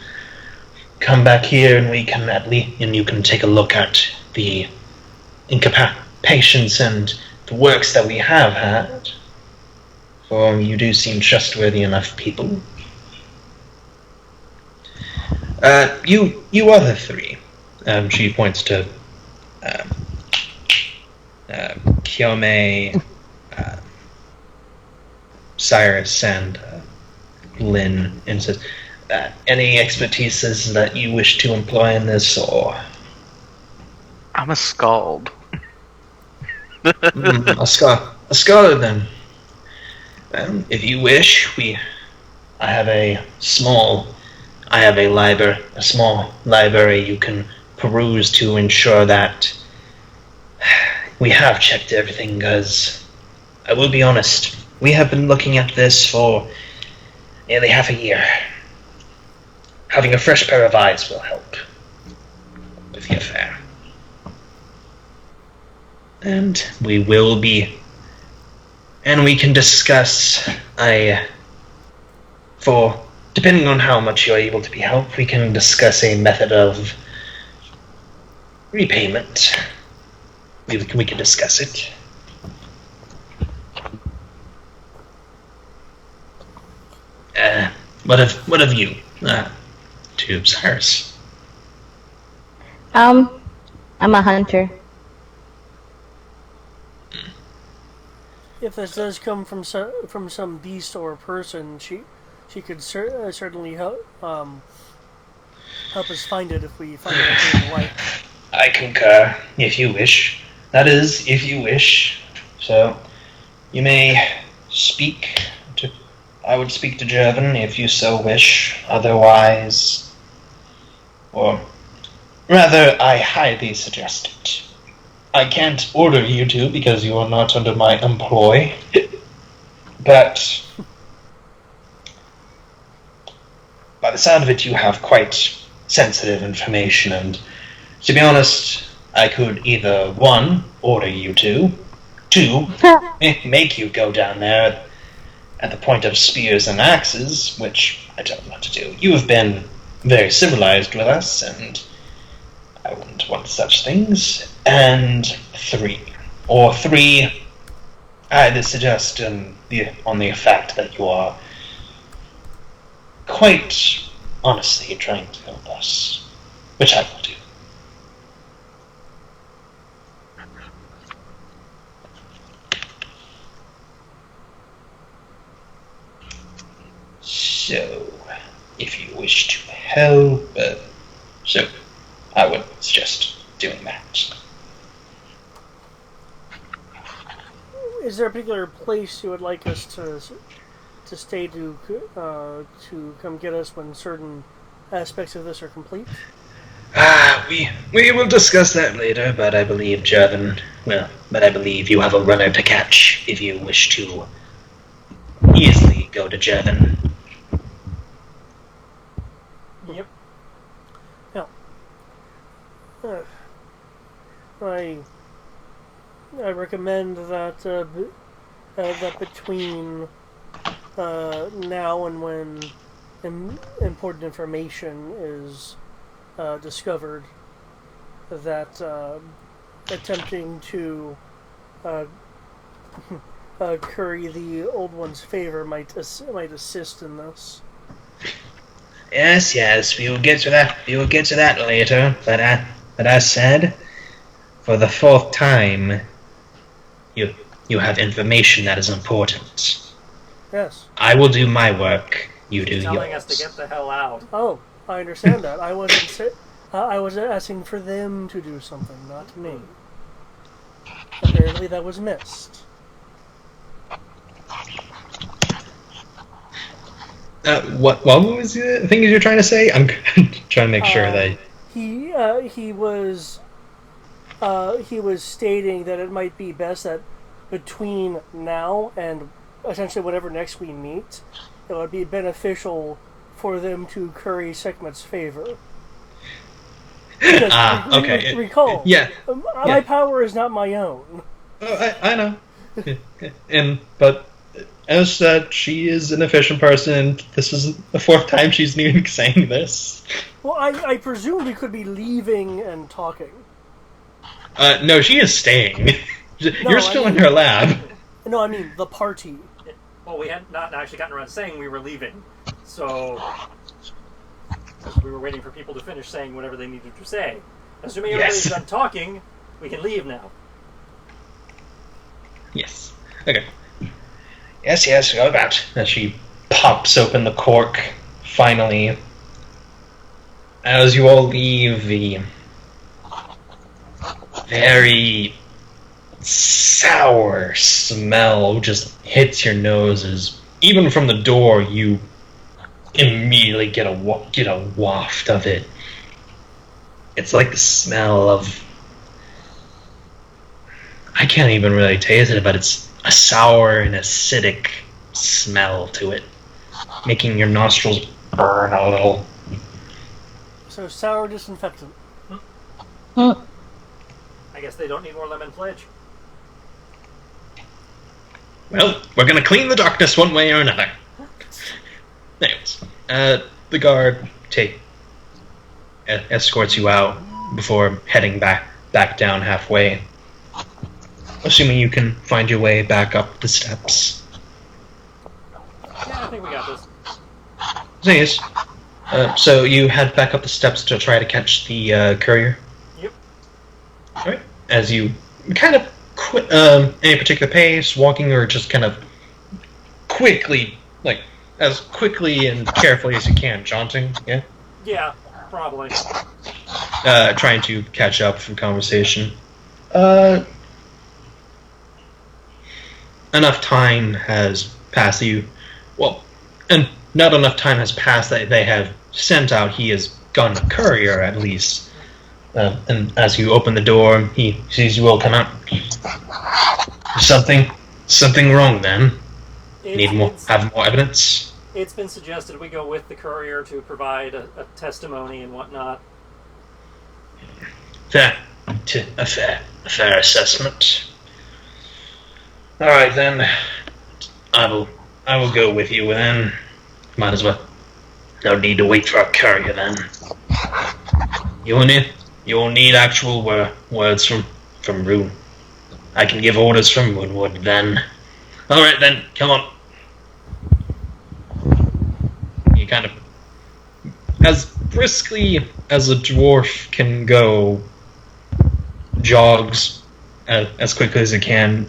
come back here and you can take a look at the patients and the works that we have had. For you do seem trustworthy enough people. You other three. She points to Kyome, Cyrus, and Lynn, and says, any expertises that you wish to employ in this, or... I'm a scald. A scholar then. If you wish, I have a small library you can peruse to ensure that we have checked everything, because I will be honest, we have been looking at this for nearly half a year. Having a fresh pair of eyes will help with the affair. And we can discuss, depending on how much you're able to be helped, we can discuss a method of repayment. We can discuss it. What have you? To Cyrus. I'm a hunter. If this does come from some beast or person, she could certainly help us find it if we find anything in the light. I concur, if you wish. That is, if you wish. So, you may speak to... I would speak to Jervin if you so wish. Otherwise... Or... Rather, I highly suggest it. I can't order you to because you are not under my employ. But... by the sound of it, you have quite sensitive information, and to be honest, I could either, 1, order you to, 2, make you go down there. at the point of spears and axes, which I don't want to do. You have been very civilized with us, and I wouldn't want such things. And 3. Or 3, I'd suggest on the fact that you are quite honestly trying to help us, which I will do. So, if you wish to help, so I would suggest doing that. Is there a particular place you would like us to stay to come get us when certain aspects of this are complete? We will discuss that later, but I believe I believe you have a runner to catch if you wish to easily go to Jevon. Yep. Yeah. I recommend that that between now and when important information is discovered, that attempting to curry the old one's favor might assist in this. Yes, we will get to that. We will get to that later. But as said, for the 4th time, you have information that is important. Yes. I will do my work. You do yours. Telling us to get the hell out. Oh, I understand that. I was asking for them to do something, not me. Apparently, that was missed. What was the thing you're trying to say? I'm trying to make sure that he was stating that it might be best that between now and essentially whatever next we meet, it would be beneficial for them to curry Sekhmet's favor. Okay. Recall, yeah. My power is not my own. Oh, I know. But as said, she is an efficient person, and this is the 4th time she's even saying this. Well, I presume we could be leaving and talking. No, she is staying. You're still in her lab. No, I mean the party. Well, we had not actually gotten around to saying we were leaving, so we were waiting for people to finish saying whatever they needed to say. Assuming everybody's done talking, we can leave now. Yes. Okay. Yes, go about. As she pops open the cork, finally. As you all leave, the very sour smell just hits your noses. Even from the door, you immediately get a waft of it. It's like the smell of... I can't even really taste it, but it's a sour and acidic smell to it, making your nostrils burn a little. So sour disinfectant. Hmm. I guess they don't need more lemon pledge. Well, we're gonna clean the darkness one way or another. Anyways, the guard escorts you out before heading back down halfway. Assuming you can find your way back up the steps. Yeah, I think we got this. Thing is, so you head back up the steps to try to catch the courier? Yep. Alright. As you kind of any particular pace, walking, or just kind of quickly, like, as quickly and carefully as you can, jaunting, yeah? Yeah, probably. Trying to catch up for conversation. Enough time has passed and not enough time has passed that they have sent out, he has gone a courier at least. And as you open the door, he sees you all come out. Something wrong then? Have more evidence? It's been suggested we go with the courier to provide a testimony and whatnot. A fair assessment. Alright then, I will I will go with you then. Might as well. No need to wait for a courier then. You will need actual words from Rune. I can give orders from Moonwood then. Alright then, come on. He kind of, as briskly as a dwarf can go, jogs as quickly as he can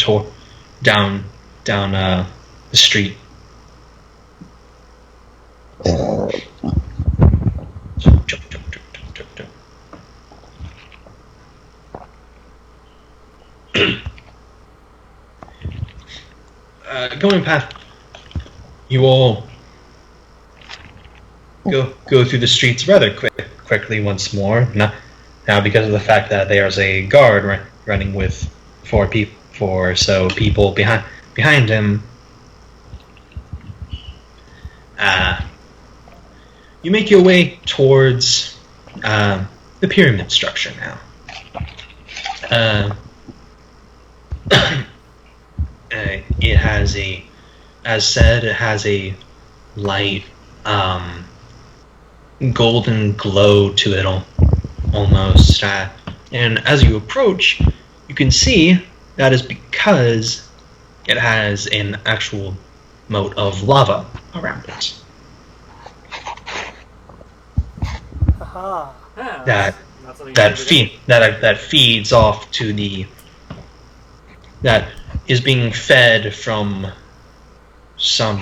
down the street. Going past, you all go through the streets rather quickly once more. Now because of the fact that there's a guard running with four or so people behind him. You make your way towards the pyramid structure now. It has a light golden glow to it almost. And as you approach, you can see that is because it has an actual moat of lava around it. Aha. Yeah, that feeds off to that is being fed from some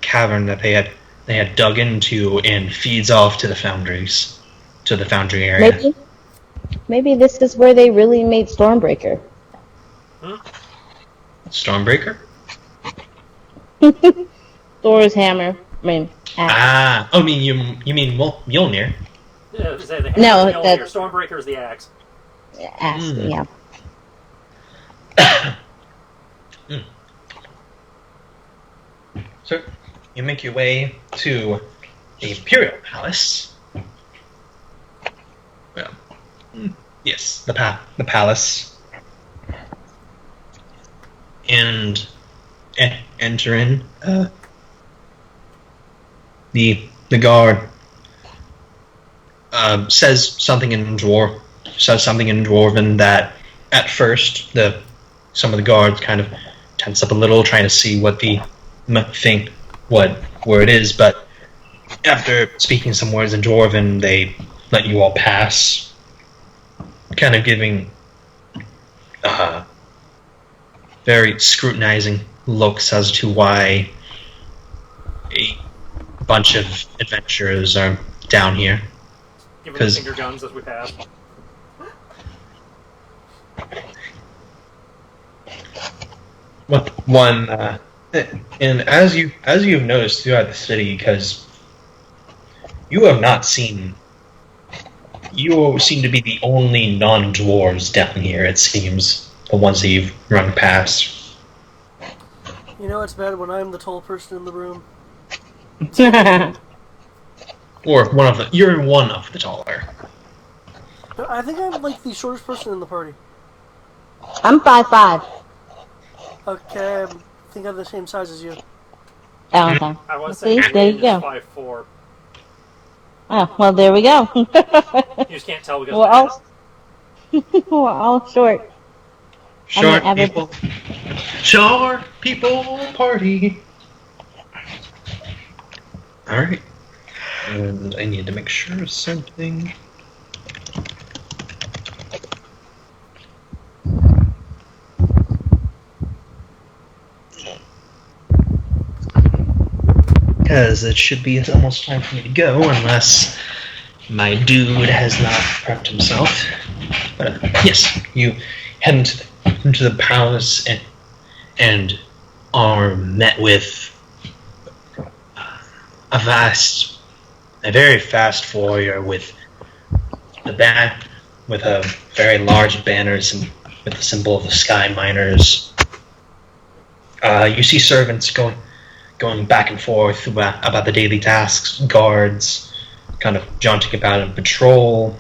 cavern that they had dug into and feeds off to the foundry area. Maybe this is where they really made Stormbreaker. Stormbreaker? Thor's hammer. I mean, axe. You mean Mjolnir? Yeah, No, the Stormbreaker is the axe. Axe, yeah. So you make your way to the Imperial Palace. Well, yes, the palace, and enter in. The guard says something in Dwarven that at first some of the guards kind of tense up a little, trying to see what where it is, but after speaking some words in Dwarven, they let you all pass, kind of giving very scrutinizing looks as to why a bunch of adventurers are down here. Give them finger guns as we pass. And as you've noticed throughout the city, because you seem to be the only non-dwarves down here, it seems, the ones that you've run past. You know it's bad when I'm the tall person in the room. Or you're one of the taller. I think I'm like the shortest person in the party. I'm 5'5". Okay, I think I'm the same size as you. Oh, okay. I was saying there you go. 5'4". Oh, well, there we go. You just can't tell because we're all short. Short people party. Alright. And I need to make sure of something. Because it should be almost time for me to go, unless my dude has not prepped himself. But yes, you head into the palace and are met with a very fast warrior with a very large banners and with the symbol of the Sky Miners. You see servants going back and forth about the daily tasks, guards kind of jaunting about in patrol.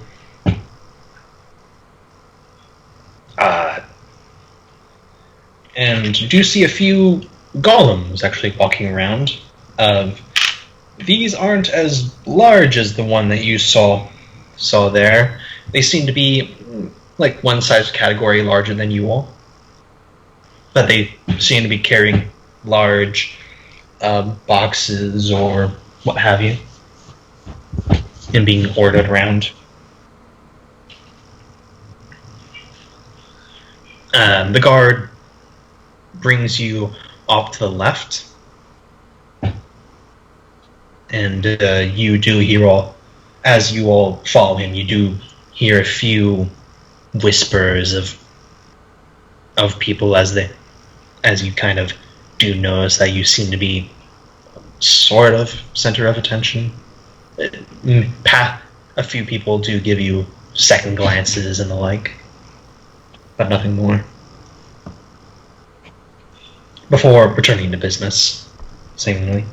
and you do see a few golems actually walking around. These aren't as large as the one that you saw there. They seem to be like one size category larger than you all, but they seem to be carrying large boxes or what have you, and being ordered around. The guard brings you off to the left, and you do hear as you all follow him, you do hear a few whispers of people as you kind of do notice that you seem to be sort of center of attention. A few people do give you second glances and the like, but nothing more. Before returning to business, seemingly.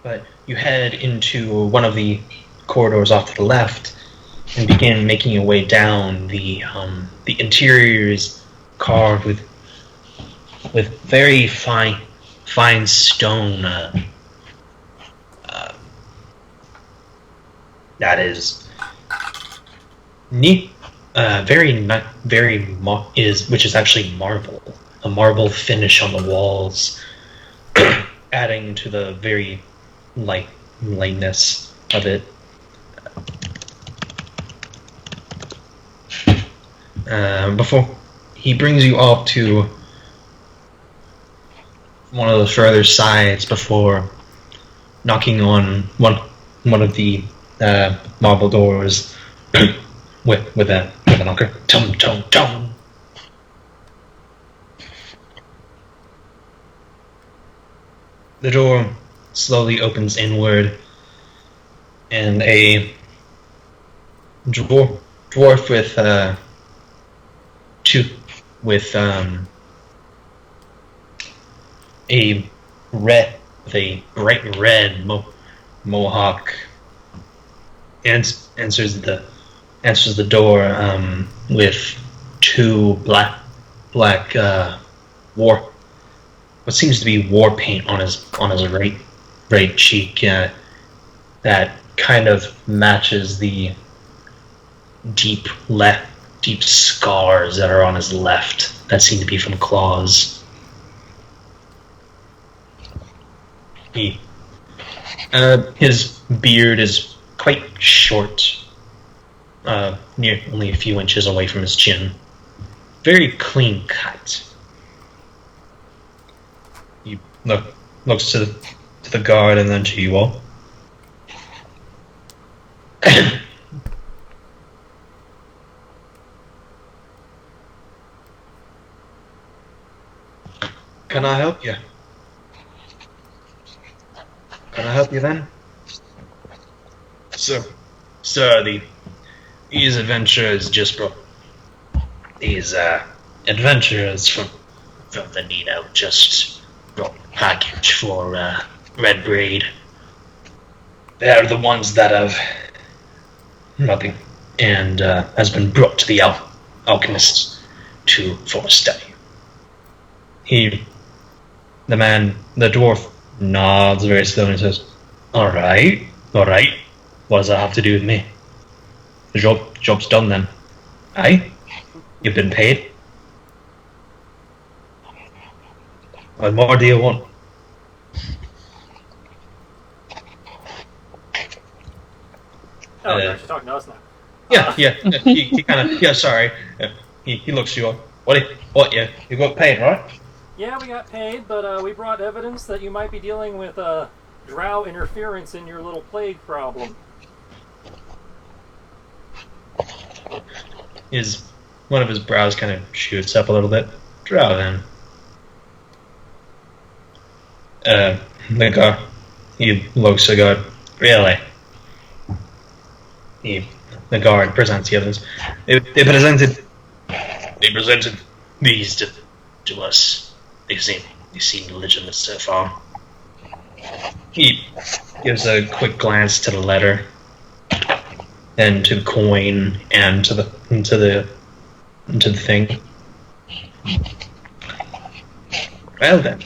But you head into one of the corridors off to the left and begin making your way down. The interior is carved with very fine stone. That is neat. Which is actually marble. A marble finish on the walls, adding to the very lightness of it. Before he brings you up to one of the further sides before knocking on one of the marble doors with a knocker. Tum tum tum. The door slowly opens inward, and a dwarf with a bright red mohawk answers the door with two black what seems to be war paint on his right cheek that kind of matches the deep scars that are on his left that seem to be from claws. His beard is quite short, near only a few inches away from his chin. Very clean cut. He looks to the guard and then to you all. Can I help you? Can I help you then? Sir, these adventurers just brought these adventurers from the Nino just brought a package for Red Braid. They're the ones that have nothing and has been brought to the alchemist for a study. The dwarf nods very slowly and says, All right. What does that have to do with me? The job's done then. Aye? You've been paid? What more do you want? Oh, you're actually talking to us now. Yeah. He kind of, sorry. He looks you up. What, you got paid, right? Yeah, we got paid, but we brought evidence that you might be dealing with drow interference in your little plague problem. One of his brows kind of shoots up a little bit. Drow then. The guard, he looks at the guard. Really? The guard presents the evidence. They presented these to us. They seem legitimate so far. He gives a quick glance to the letter, then to the coin, and to the into the thing. Well then,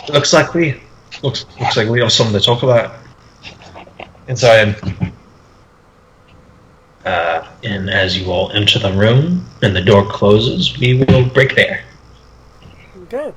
looks like we have something to talk about inside. And as you all enter the room and the door closes, we will break there. Okay.